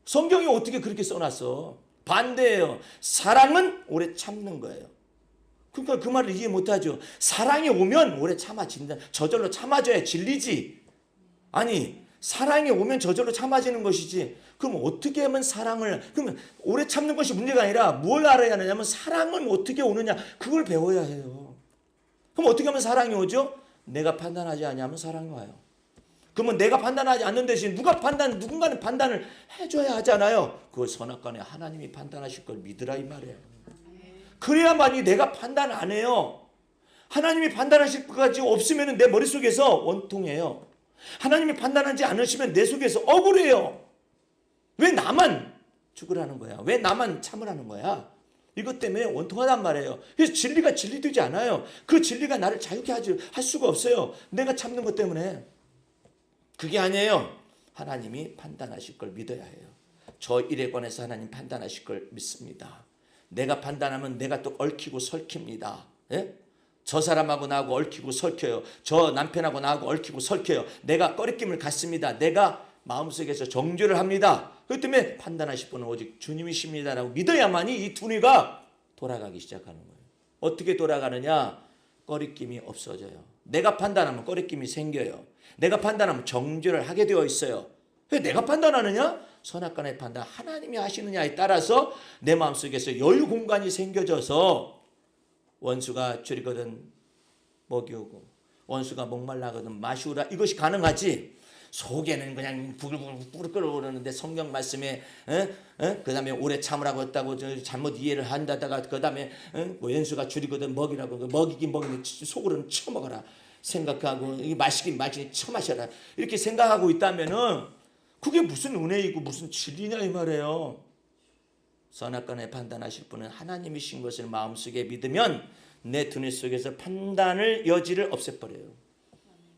성경이 어떻게 그렇게 써놨어? 반대예요. 사랑은 오래 참는 거예요. 그러니까 그 말을 이해 못하죠. 사랑이 오면 오래 참아진다. 저절로 참아줘야 진리지. 아니 사랑이 오면 저절로 참아지는 것이지. 그럼 어떻게 하면 사랑을 그러면 오래 참는 것이 문제가 아니라 뭘 알아야 하느냐면 사랑은 어떻게 오느냐 그걸 배워야 해요. 그럼 어떻게 하면 사랑이 오죠? 내가 판단하지 않으면 사랑이 와요. 그러면 내가 판단하지 않는 대신 누군가는 판단을 해줘야 하잖아요. 그걸 선악간에 하나님이 판단하실 걸 믿으라 이 말이에요. 그래야만이 내가 판단 안 해요. 하나님이 판단하실 것까지 없으면 내 머릿속에서 원통해요. 하나님이 판단하지 않으시면 내 속에서 억울해요. 왜 나만 죽으라는 거야? 왜 나만 참으라는 거야? 이것 때문에 원통하단 말이에요. 그래서 진리가 진리되지 않아요. 그 진리가 나를 자유케 할 수가 없어요. 내가 참는 것 때문에. 그게 아니에요. 하나님이 판단하실 걸 믿어야 해요. 저 일에 관해서 하나님 판단하실 걸 믿습니다. 내가 판단하면 내가 또 얽히고 설킵니다. 예? 저 사람하고 나하고 얽히고 설켜요. 저 남편하고 나하고 얽히고 설켜요. 내가 꺼리낌을 갖습니다. 내가 마음속에서 정죄를 합니다. 그렇기 때문에 판단하실 분은 오직 주님이십니다라고 믿어야만이 이 두뇌가 돌아가기 시작하는 거예요. 어떻게 돌아가느냐? 꺼리낌이 없어져요. 내가 판단하면 꺼리낌이 생겨요. 내가 판단하면 정죄를 하게 되어 있어요. 왜 내가 판단하느냐? 선악간의 판단 하나님이 하시느냐에 따라서 내 마음속에서 여유 공간이 생겨져서 원수가 줄이거든 먹이오고 원수가 목말라거든 마시우라 이것이 가능하지. 속에는 그냥 부글부글 끓어오르는데 성경 말씀에 그 다음에 오래 참으라고 했다고 잘못 이해를 한다다가 그 다음에 원수가 줄이거든 먹이라고 먹이긴 먹이는데 속으로는 처먹어라 생각하고 마시긴 마시니 처마셔라 이렇게 생각하고 있다면은 그게 무슨 은혜이고 무슨 진리냐 이 말이에요. 선악간에 판단하실 분은 하나님이신 것을 마음속에 믿으면 내 두뇌 속에서 판단을 여지를 없애버려요.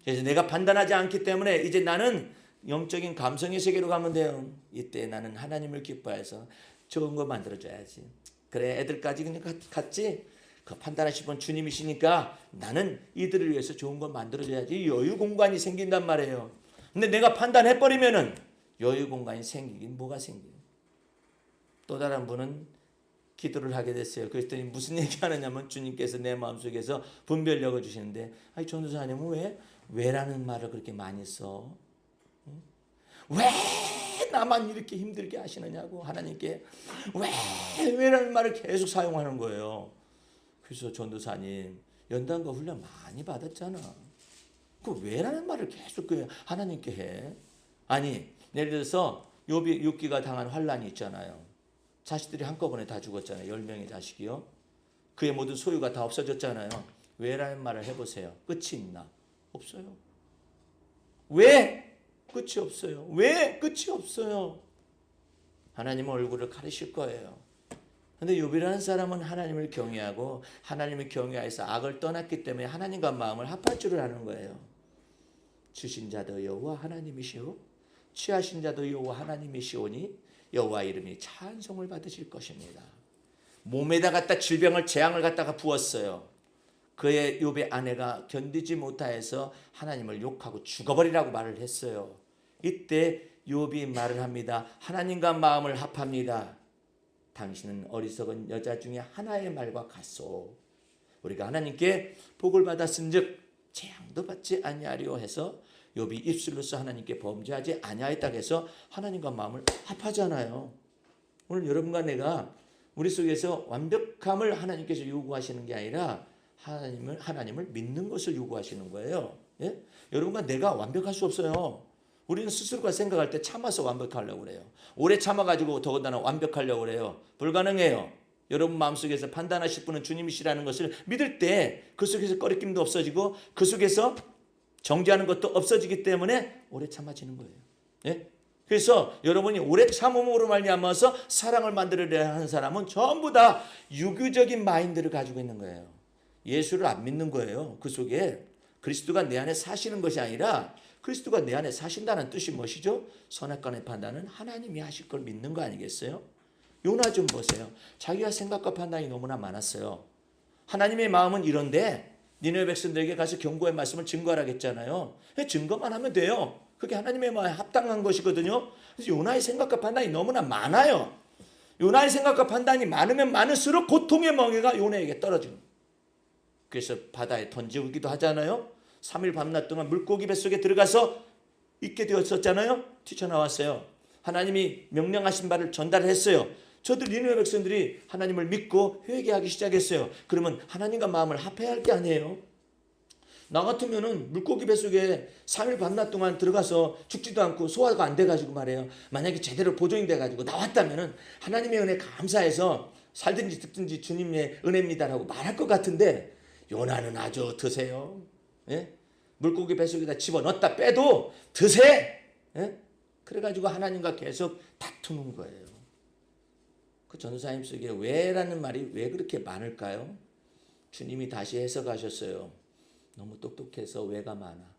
그래서 내가 판단하지 않기 때문에 이제 나는 영적인 감성의 세계로 가면 돼요. 이때 나는 하나님을 기뻐해서 좋은 거 만들어줘야지. 그래 애들까지 그냥 갔지. 그 판단하실 분 주님이시니까 나는 이들을 위해서 좋은 거 만들어줘야지. 여유 공간이 생긴단 말이에요. 근데 내가 판단해버리면은 여유 공간이 생기긴 뭐가 생겨요. 또 다른 분은 기도를 하게 됐어요. 그랬더니 무슨 얘기하느냐면 주님께서 내 마음속에서 분별력을 주시는데 아니 전도사님은 왜라는 말을 그렇게 많이 써? 왜 나만 이렇게 힘들게 하시느냐고 하나님께 왜라는 말을 계속 사용하는 거예요. 그래서 전도사님 연단과 훈련 많이 받았잖아. 그 왜라는 말을 계속 하나님께 해. 아니 예를 들어서 욥이 6기가 당한 환란이 있잖아요. 자식들이 한꺼번에 다 죽었잖아요. 10명의 자식이요. 그의 모든 소유가 다 없어졌잖아요. 왜라는 말을 해보세요. 끝이 있나? 없어요. 왜? 끝이 없어요. 왜? 끝이 없어요. 하나님은 얼굴을 가리실 거예요. 그런데 욥이라는 사람은 하나님을 경외하고 하나님을 경외해서 악을 떠났기 때문에 하나님과 마음을 합할 줄을 아는 거예요. 주신 자도 여호와 하나님이시오 취하신 자도 여호와 하나님이시오니 여호와 이름이 찬송을 받으실 것입니다. 몸에다 갖다 질병을 재앙을 갖다가 부었어요. 그의 욥의 아내가 견디지 못하여서 하나님을 욕하고 죽어버리라고 말을 했어요. 이때 욥이 말을 합니다. 하나님과 마음을 합합니다. 당신은 어리석은 여자 중에 하나의 말과 같소. 우리가 하나님께 복을 받았은즉 재앙도 받지 아니하리오 해서 욥이 입술로서 하나님께 범죄하지 아니하였다고 해서 하나님과 마음을 합하잖아요. 오늘 여러분과 내가 우리 속에서 완벽함을 하나님께서 요구하시는 게 아니라 하나님을 믿는 것을 요구하시는 거예요. 예? 여러분과 내가 완벽할 수 없어요. 우리는 스스로가 생각할 때 참아서 완벽하려고 그래요. 오래 참아가지고 더군다나 완벽하려고 그래요. 불가능해요. 여러분 마음속에서 판단하실 분은 주님이시라는 것을 믿을 때 그 속에서 꺼리낌도 없어지고 그 속에서 정죄하는 것도 없어지기 때문에 오래 참아지는 거예요. 예? 그래서 여러분이 오래 참음으로 말미암아서 사랑을 만들어내야 하는 사람은 전부 다 유교적인 마인드를 가지고 있는 거예요. 예수를 안 믿는 거예요. 그 속에 그리스도가 내 안에 사시는 것이 아니라 그리스도가 내 안에 사신다는 뜻이 무엇이죠? 선악간의 판단은 하나님이 하실 걸 믿는 거 아니겠어요? 요나 좀 보세요. 자기가 생각과 판단이 너무나 많았어요. 하나님의 마음은 이런데 니느웨 백성들에게 가서 경고의 말씀을 증거하라고 했잖아요. 증거만 하면 돼요. 그게 하나님의 마음에 합당한 것이거든요. 그래서 요나의 생각과 판단이 너무나 많아요. 요나의 생각과 판단이 많으면 많을수록 고통의 멍에가 요나에게 떨어지는 거예요. 그래서 바다에 던지기도 하잖아요. 3일 밤낮 동안 물고기 뱃속에 들어가서 있게 되었었잖아요. 튀쳐나왔어요. 하나님이 명령하신 바를 전달했어요. 저들 니느웨 백성들이 하나님을 믿고 회개하기 시작했어요. 그러면 하나님과 마음을 합해야 할 게 아니에요. 나 같으면은 물고기 뱃속에 3일 밤낮 동안 들어가서 죽지도 않고 소화가 안 돼가지고 말이에요. 만약에 제대로 보존이 돼가지고 나왔다면은 하나님의 은혜 감사해서 살든지 죽든지 주님의 은혜입니다라고 말할 것 같은데 요나는 아주 드세요. 예? 물고기 뱃속에다 집어넣었다 빼도 드세. 예? 그래가지고 하나님과 계속 다투는 거예요. 그 전도사님 속에 왜라는 말이 왜 그렇게 많을까요? 주님이 다시 해석하셨어요. 너무 똑똑해서 왜가 많아.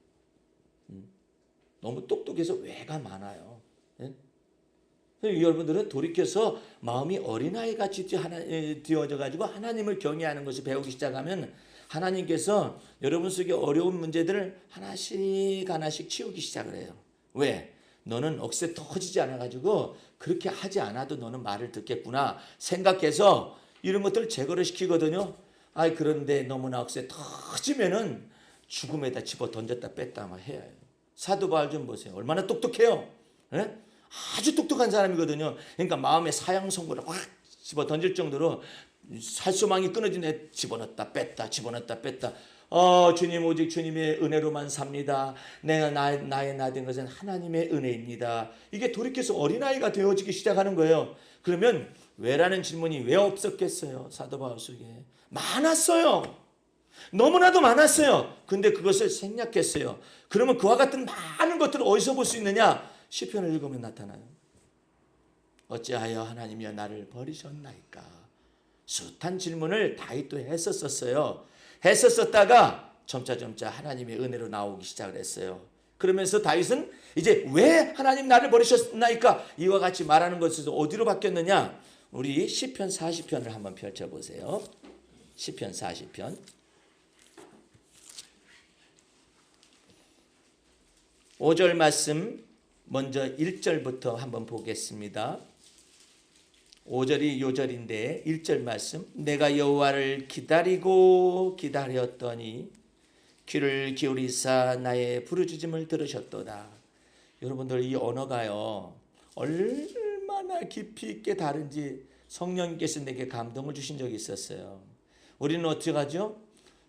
너무 똑똑해서 왜가 많아요. 예? 여러분들은 돌이켜서 마음이 어린아이 같이 되어져 가지고 하나님을 경외하는 것을 배우기 시작하면 하나님께서 여러분 속에 어려운 문제들을 하나씩 하나씩 치우기 시작을 해요. 왜? 너는 억세 터지지 않아 가지고 그렇게 하지 않아도 너는 말을 듣겠구나 생각해서 이런 것들을 제거를 시키거든요. 아, 그런데 너무나 억세 터지면은 죽음에다 집어 던졌다 뺐다 막 해야 해요. 사도 바울 좀 보세요. 얼마나 똑똑해요. 예? 아주 똑똑한 사람이거든요. 그러니까 마음에 사형 선고를 확 집어 던질 정도로 살소망이 끊어진 애 집어넣었다 뺐다 집어넣었다 뺐다. 주님 오직 주님의 은혜로만 삽니다. 내가 나의 나된 것은 하나님의 은혜입니다. 이게 돌이켜서 어린아이가 되어지기 시작하는 거예요. 그러면 왜라는 질문이 왜 없었겠어요? 사도 바울 속에 많았어요. 너무나도 많았어요. 근데 그것을 생략했어요. 그러면 그와 같은 많은 것들을 어디서 볼 수 있느냐? 시편을 읽으면 나타나요. 어찌하여 하나님이여 나를 버리셨나이까? 숱한 질문을 다윗도 했었어요. 했었다가 점차 하나님의 은혜로 나오기 시작을 했어요. 그러면서 다윗은 이제 왜 하나님 나를 버리셨나이까? 이와 같이 말하는 것에서 어디로 바뀌었느냐? 우리 시편 40편을 한번 펼쳐보세요. 시편 40편. 5절 말씀 먼저 1절부터 한번 보겠습니다. 5절이 요절인데 1절 말씀. 내가 여호와를 기다리고 기다렸더니 귀를 기울이사 나의 부르짖음을 들으셨도다. 여러분들 이 언어가요 얼마나 깊이 있게 다른지 성령께서 내게 감동을 주신 적이 있었어요. 우리는 어떻게 하죠?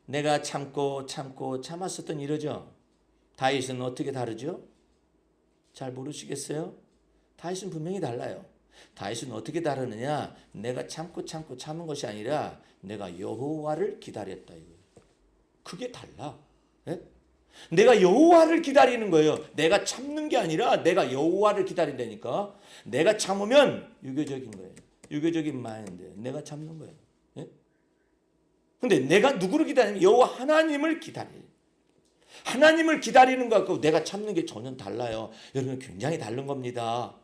내가 참고 참았었던 이러죠. 다윗은 어떻게 다르죠? 잘 모르시겠어요? 다윗은 분명히 달라요. 다윗은 어떻게 다르느냐? 내가 참고 참은 것이 아니라 내가 여호와를 기다렸다 이거예요. 그게 달라. 예? 내가 여호와를 기다리는 거예요. 내가 참는 게 아니라 내가 여호와를 기다린다니까. 내가 참으면 유교적인 거예요. 유교적인 마인드. 내가 참는 거예요. 예? 근데 내가 누구를 기다리냐면 여호와 하나님을 기다려요. 하나님을 기다리는 것과 내가 참는 게 전혀 달라요. 여러분 굉장히 다른 겁니다.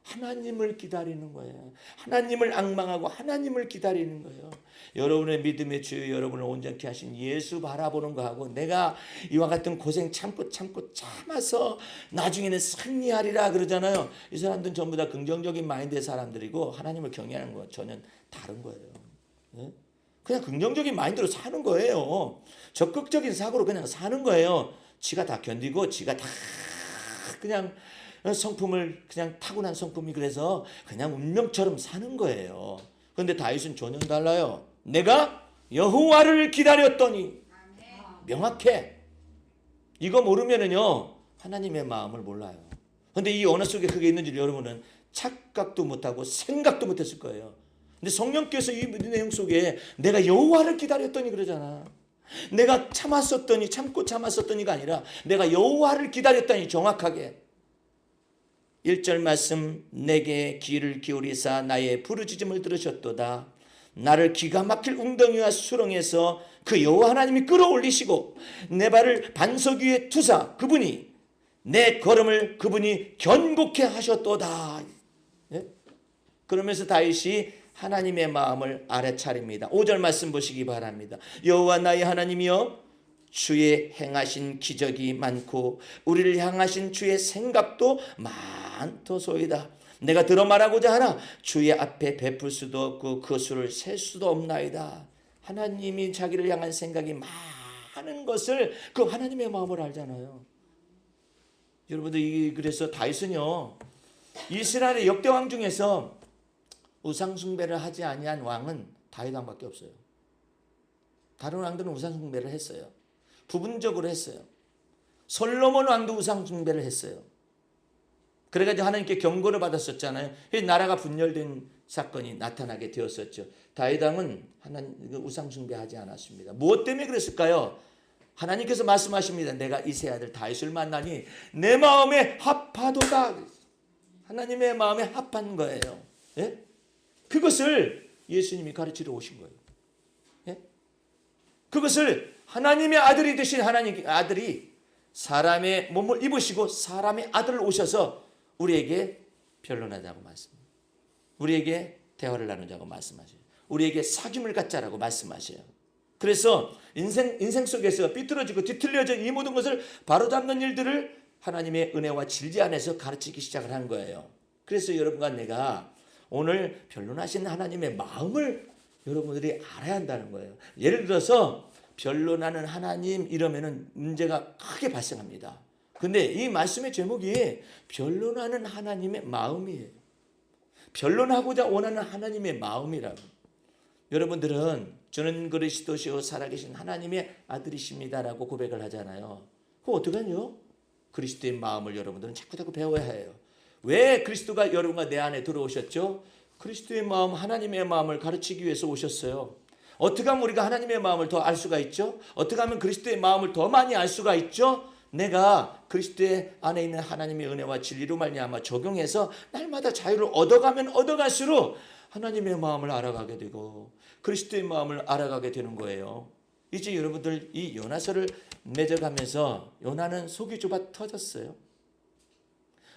하나님을 기다리는 거예요. 하나님을 앙망하고 하나님을 기다리는 거예요. 여러분의 믿음의 주여 여러분을 온전케 하신 예수 바라보는 거하고 내가 이와 같은 고생 참고 참아서 나중에는 승리하리라 그러잖아요. 이 사람들은 전부 다 긍정적인 마인드의 사람들이고 하나님을 경외하는 거 전혀 다른 거예요. 네? 그냥 긍정적인 마인드로 사는 거예요. 적극적인 사고로 그냥 사는 거예요. 지가 다 견디고 지가 다 그냥 성품을 그냥 타고난 성품이 그래서 그냥 운명처럼 사는 거예요. 그런데 다윗은 전혀 달라요. 내가 여호와를 기다렸더니 명확해. 이거 모르면은요 하나님의 마음을 몰라요. 그런데 이 언어 속에 그게 있는지 여러분은 착각도 못하고 생각도 못했을 거예요. 근데 성령께서 이 내용 속에 내가 여호와를 기다렸더니 그러잖아. 내가 참고 참았었더니가 아니라 내가 여호와를 기다렸더니 정확하게 1절 말씀 내게 귀를 기울이사 나의 부르짖음을 들으셨도다. 나를 기가 막힐 웅덩이와 수렁에서 그 여호와 하나님이 끌어올리시고 내 발을 반석 위에 두사 그분이 내 걸음을 그분이 견고케 하셨도다. 예? 그러면서 다윗이 하나님의 마음을 알아차립니다. 5절 말씀 보시기 바랍니다. 여호와 나의 하나님이여 주의 행하신 기적이 많고 우리를 향하신 주의 생각도 많도소이다. 내가 들어 말하고자 하나 주의 앞에 베풀 수도 없고 그 수를 셀 수도 없나이다. 하나님이 자기를 향한 생각이 많은 것을 그 하나님의 마음을 알잖아요. 여러분들 그래서 다윗은요 이스라엘의 역대 왕 중에서 우상 숭배를 하지 아니한 왕은 다윗 왕밖에 없어요. 다른 왕들은 우상 숭배를 했어요. 부분적으로 했어요. 솔로몬 왕도 우상 숭배를 했어요. 그래가지고 하나님께 경고를 받았었잖아요. 나라가 분열된 사건이 나타나게 되었었죠. 다윗 왕은 하나님 우상 숭배하지 않았습니다. 무엇 때문에 그랬을까요? 하나님께서 말씀하십니다. 내가 이세 아들 다윗을 만나니 내 마음에 합하도다. 하나님의 마음에 합한 거예요. 예? 그것을 예수님이 가르치러 오신 거예요. 예? 그것을 하나님의 아들이 되신 하나님의 아들이 사람의 몸을 입으시고 사람의 아들을 오셔서 우리에게 변론하자고 말씀합니다. 우리에게 대화를 나누자고 말씀하셔요. 우리에게 사귐을 갖자라고 말씀하셔요. 그래서 인생 속에서 삐뚤어지고 뒤틀려져 이 모든 것을 바로잡는 일들을 하나님의 은혜와 진리 안에서 가르치기 시작을 한 거예요. 그래서 여러분과 내가 오늘 변론하시는 하나님의 마음을 여러분들이 알아야 한다는 거예요. 예를 들어서 변론하는 하나님 이러면은 문제가 크게 발생합니다. 근데 이 말씀의 제목이 변론하는 하나님의 마음이에요. 변론하고자 원하는 하나님의 마음이라고. 여러분들은 저는 그리스도시요 살아계신 하나님의 아들이십니다라고 고백을 하잖아요. 그거 어떡하냐? 그리스도의 마음을 여러분들은 자꾸 배워야 해요. 왜 그리스도가 여러분과 내 안에 들어오셨죠? 그리스도의 마음, 하나님의 마음을 가르치기 위해서 오셨어요. 어떻게 하면 우리가 하나님의 마음을 더 알 수가 있죠? 어떻게 하면 그리스도의 마음을 더 많이 알 수가 있죠? 내가 그리스도의 안에 있는 하나님의 은혜와 진리로 말미암아 적용해서 날마다 자유를 얻어가면 얻어갈수록 하나님의 마음을 알아가게 되고 그리스도의 마음을 알아가게 되는 거예요. 이제 여러분들 이 요나서를 맺어가면서 요나는 속이 좁아 터졌어요.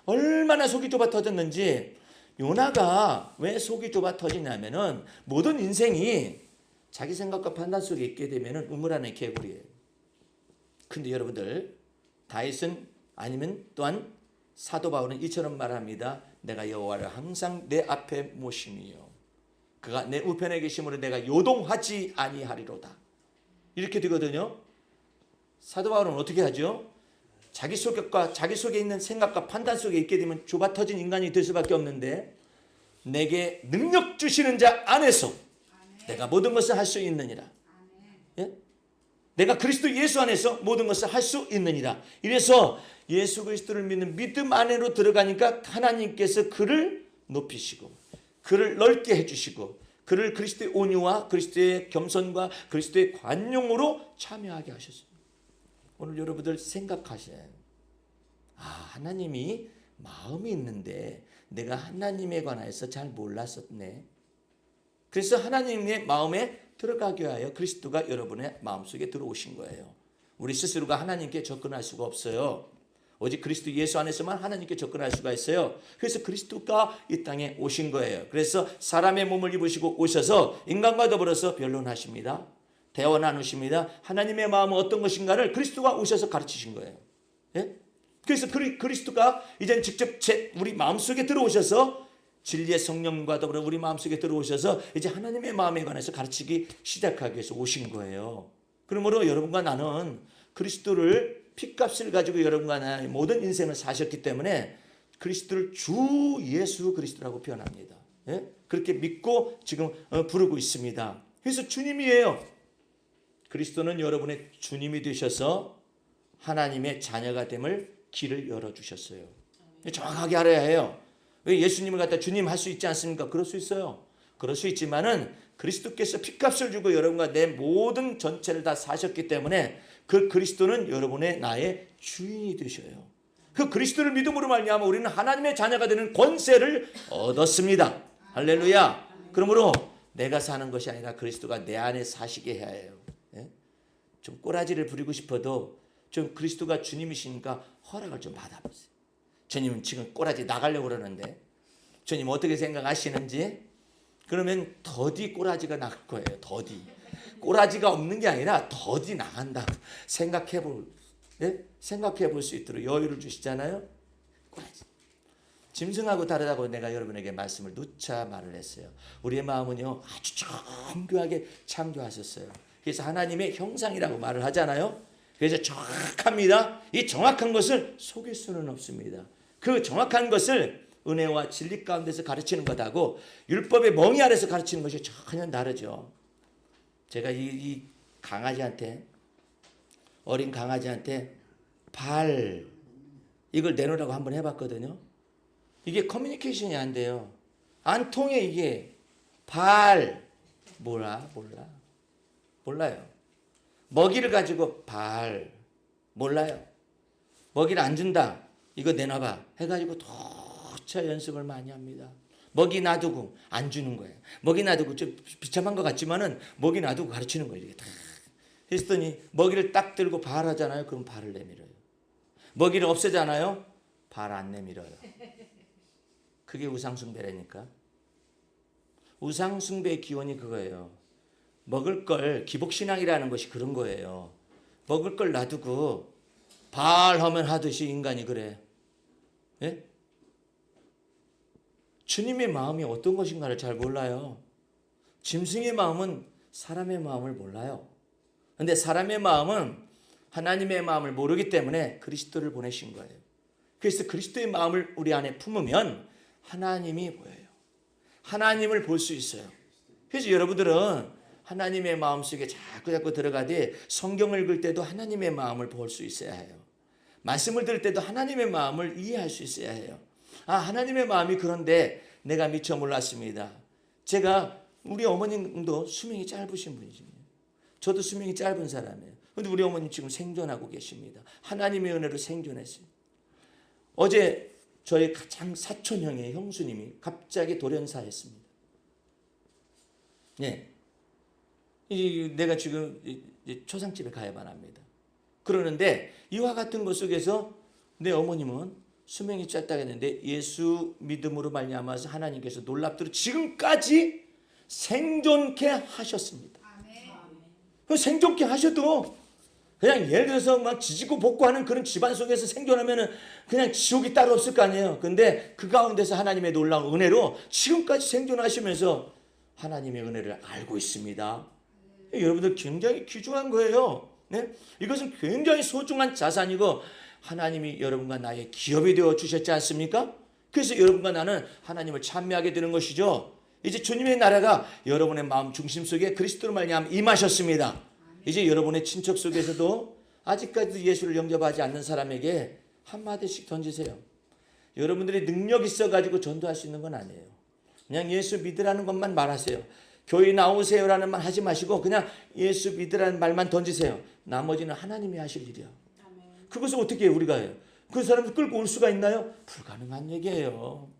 얼마나 속이 좁아 터졌는지. 요나가 왜 속이 좁아 터지냐면은 모든 인생이 자기 생각과 판단 속에 있게 되면은 우물 안의 개구리예요. 근데 여러분들 다윗은 아니면 또한 사도 바울은 이처럼 말합니다. 내가 여호와를 항상 내 앞에 모심이요 그가 내 우편에 계심으로 내가 요동하지 아니하리로다. 이렇게 되거든요. 사도 바울은 어떻게 하죠? 자기 속에 있는 생각과 판단 속에 있게 되면 좁아 터진 인간이 될 수밖에 없는데 내게 능력 주시는 자 안에서 내가 모든 것을 할 수 있느니라. 예? 내가 그리스도 예수 안에서 모든 것을 할 수 있느니라. 이래서 예수 그리스도를 믿는 믿음 안으로 들어가니까 하나님께서 그를 높이시고 그를 넓게 해주시고 그를 그리스도의 온유와 그리스도의 겸손과 그리스도의 관용으로 참여하게 하셨습니다. 오늘 여러분들 생각하셔야 해요. 하나님이 마음이 있는데 내가 하나님에 관해서 잘 몰랐었네. 그래서 하나님의 마음에 들어가게 하여 그리스도가 여러분의 마음속에 들어오신 거예요. 우리 스스로가 하나님께 접근할 수가 없어요. 오직 그리스도 예수 안에서만 하나님께 접근할 수가 있어요. 그래서 그리스도가 이 땅에 오신 거예요. 그래서 사람의 몸을 입으시고 오셔서 인간과 더불어서 변론하십니다. 대화 나누십니다. 하나님의 마음은 어떤 것인가를 그리스도가 오셔서 가르치신 거예요. 예? 그래서 그리스도가 이제 직접 우리 마음속에 들어오셔서 진리의 성령과 더불어 우리 마음속에 들어오셔서 이제 하나님의 마음에 관해서 가르치기 시작하기 위해서 오신 거예요. 그러므로 여러분과 나는 그리스도를 핏값을 가지고 여러분과 나의 모든 인생을 사셨기 때문에 그리스도를 주 예수 그리스도라고 표현합니다. 예? 그렇게 믿고 지금 부르고 있습니다. 그래서 주님이에요. 그리스도는 여러분의 주님이 되셔서 하나님의 자녀가 됨을 길을 열어주셨어요. 정확하게 알아야 해요. 왜 예수님을 갖다 주님 할 수 있지 않습니까? 그럴 수 있어요. 그럴 수 있지만은 그리스도께서 핏값을 주고 여러분과 내 모든 전체를 다 사셨기 때문에 그 그리스도는 여러분의 나의 주인이 되셔요. 그 그리스도를 믿음으로 말미암아 우리는 하나님의 자녀가 되는 권세를 얻었습니다. 할렐루야. 그러므로 내가 사는 것이 아니라 그리스도가 내 안에 사시게 해야 해요. 예? 좀 꼬라지를 부리고 싶어도 좀 그리스도가 주님이시니까 허락을 좀 받아보세요. 주님은 지금 꼬라지 나가려고 그러는데 주님 어떻게 생각하시는지 그러면 더디 꼬라지가 나갈 거예요. 더디. 꼬라지가 없는 게 아니라 더디 나간다. 생각해 볼 수 있도록 여유를 주시잖아요. 꼬라지. 짐승하고 다르다고 내가 여러분에게 말씀을 누차 말을 했어요. 우리의 마음은요 아주 정교하게 창조하셨어요. 그래서 하나님의 형상이라고 말을 하잖아요. 그래서 정확합니다. 이 정확한 것을 속일 수는 없습니다. 그 정확한 것을 은혜와 진리 가운데서 가르치는 것하고 율법의 멍이 아래서 가르치는 것이 전혀 다르죠. 제가 이 강아지한테 어린 강아지한테 발 이걸 내놓으라고 한번 해봤거든요. 이게 커뮤니케이션이 안 돼요. 안 통해 이게. 몰라요. 먹이를 가지고 몰라요. 먹이를 안 준다. 이거 내놔봐. 해가지고 도차 연습을 많이 합니다. 먹이 놔두고 안 주는 거예요. 먹이 놔두고 좀 비참한 것 같지만은 먹이 놔두고 가르치는 거예요. 이게 다. 했더니 먹이를 딱 들고 하잖아요. 그럼 발을 내밀어요. 먹이를 없애잖아요. 발 안 내밀어요. 그게 우상숭배라니까. 우상숭배의 기원이 그거예요. 먹을 걸, 기복신앙이라는 것이 그런 거예요. 먹을 걸 놔두고 하면 하듯이 인간이 그래. 예? 주님의 마음이 어떤 것인가를 잘 몰라요. 짐승의 마음은 사람의 마음을 몰라요. 그런데 사람의 마음은 하나님의 마음을 모르기 때문에 그리스도를 보내신 거예요. 그래서 그리스도의 마음을 우리 안에 품으면 하나님이 보여요. 하나님을 볼 수 있어요. 그래서 여러분들은 하나님의 마음속에 자꾸 들어가되 성경을 읽을 때도 하나님의 마음을 볼 수 있어야 해요. 말씀을 들을 때도 하나님의 마음을 이해할 수 있어야 해요. 하나님의 마음이 그런데 내가 미처 몰랐습니다. 우리 어머님도 수명이 짧으신 분이십니다. 저도 수명이 짧은 사람이에요. 그런데 우리 어머님 지금 생존하고 계십니다. 하나님의 은혜로 생존했어요. 어제 저의 가장 사촌형의 형수님이 갑자기 돌연사했습니다. 네. 내가 지금 초상집에 가야만 합니다. 그러는데 이와 같은 것 속에서 내 어머님은 수명이 짧다고 했는데 예수 믿음으로 말미암아서 하나님께서 놀랍도록 지금까지 생존케 하셨습니다. 생존케 하셔도 그냥 예를 들어서 막 지지고 볶고하는 그런 집안 속에서 생존하면은 그냥 지옥이 따로 없을 거 아니에요. 근데 그 가운데서 하나님의 놀라운 은혜로 지금까지 생존하시면서 하나님의 은혜를 알고 있습니다. 여러분들 굉장히 귀중한 거예요. 네? 이것은 굉장히 소중한 자산이고 하나님이 여러분과 나의 기업이 되어 주셨지 않습니까? 그래서 여러분과 나는 하나님을 찬미하게 되는 것이죠. 이제 주님의 나라가 여러분의 마음 중심 속에 그리스도로 말미암아 임하셨습니다. 이제 여러분의 친척 속에서도 아직까지도 예수를 영접하지 않는 사람에게 한마디씩 던지세요. 여러분들이 능력 있어가지고 전도할 수 있는 건 아니에요. 그냥 예수 믿으라는 것만 말하세요. 교회 나오세요라는 말 하지 마시고 그냥 예수 믿으라는 말만 던지세요. 나머지는 하나님이 하실 일이야. 그것을 어떻게 우리가 해요? 그 사람을 끌고 올 수가 있나요? 불가능한 얘기예요.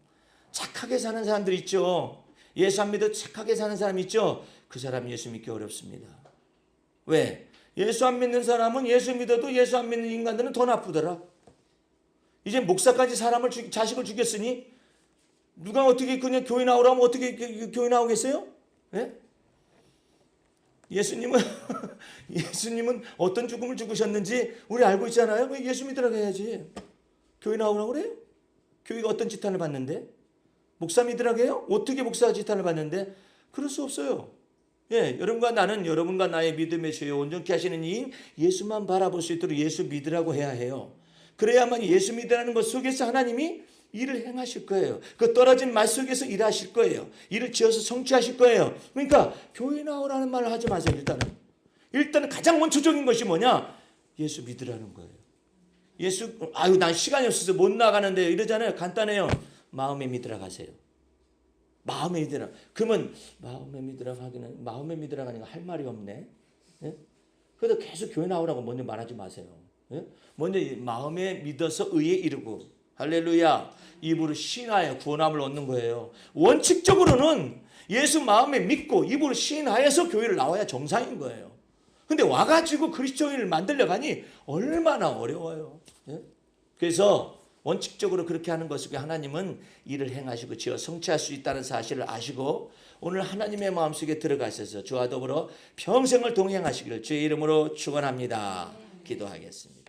착하게 사는 사람들 있죠. 예수 안 믿어 착하게 사는 사람 있죠. 그 사람 예수 믿기 어렵습니다. 왜? 예수 안 믿는 사람은 예수 믿어도 예수 안 믿는 인간들은 더 나쁘더라. 이제 목사까지 자식을 죽였으니 누가 어떻게 그냥 교회 나오라면 어떻게 교회 나오겠어요? 예? 예수님은 어떤 죽음을 죽으셨는지 우리 알고 있잖아요. 왜 예수 믿으라고 해야지. 교회 나오라고 그래요? 교회가 어떤 지탄을 받는데? 목사 믿으라고 해요? 어떻게 목사 지탄을 받는데? 그럴 수 없어요. 예, 여러분과 나의 믿음의 주여 온전케 하시는 이인 예수만 바라볼 수 있도록 예수 믿으라고 해야 해요. 그래야만 예수 믿으라는 것 속에서 하나님이 일을 행하실 거예요. 그 떨어진 말 속에서 일하실 거예요. 일을 지어서 성취하실 거예요. 그러니까 교회 나오라는 말을 하지 마세요. 일단은 가장 원초적인 것이 뭐냐? 예수 믿으라는 거예요. 난 시간이 없어서 못 나가는데 이러잖아요. 간단해요. 마음에 믿으라 가세요. 마음에 믿으라. 그러면 마음에 믿으라 하기는 마음에 믿으라 하니까 할 말이 없네. 예? 그래도 계속 교회 나오라고 먼저 말하지 마세요. 예? 먼저 마음에 믿어서 의에 이르고 할렐루야. 입으로 시인하여 구원함을 얻는 거예요. 원칙적으로는 예수 마음에 믿고 입으로 시인하여서 교회를 나와야 정상인 거예요. 근데 와가지고 그리스도인을 만들려고 하니 얼마나 어려워요. 예? 그래서 원칙적으로 그렇게 하는 것을 하나님은 일을 행하시고 지어 성취할 수 있다는 사실을 아시고 오늘 하나님의 마음속에 들어가셔서 주와 더불어 평생을 동행하시기를 주의 이름으로 축원합니다. 기도하겠습니다.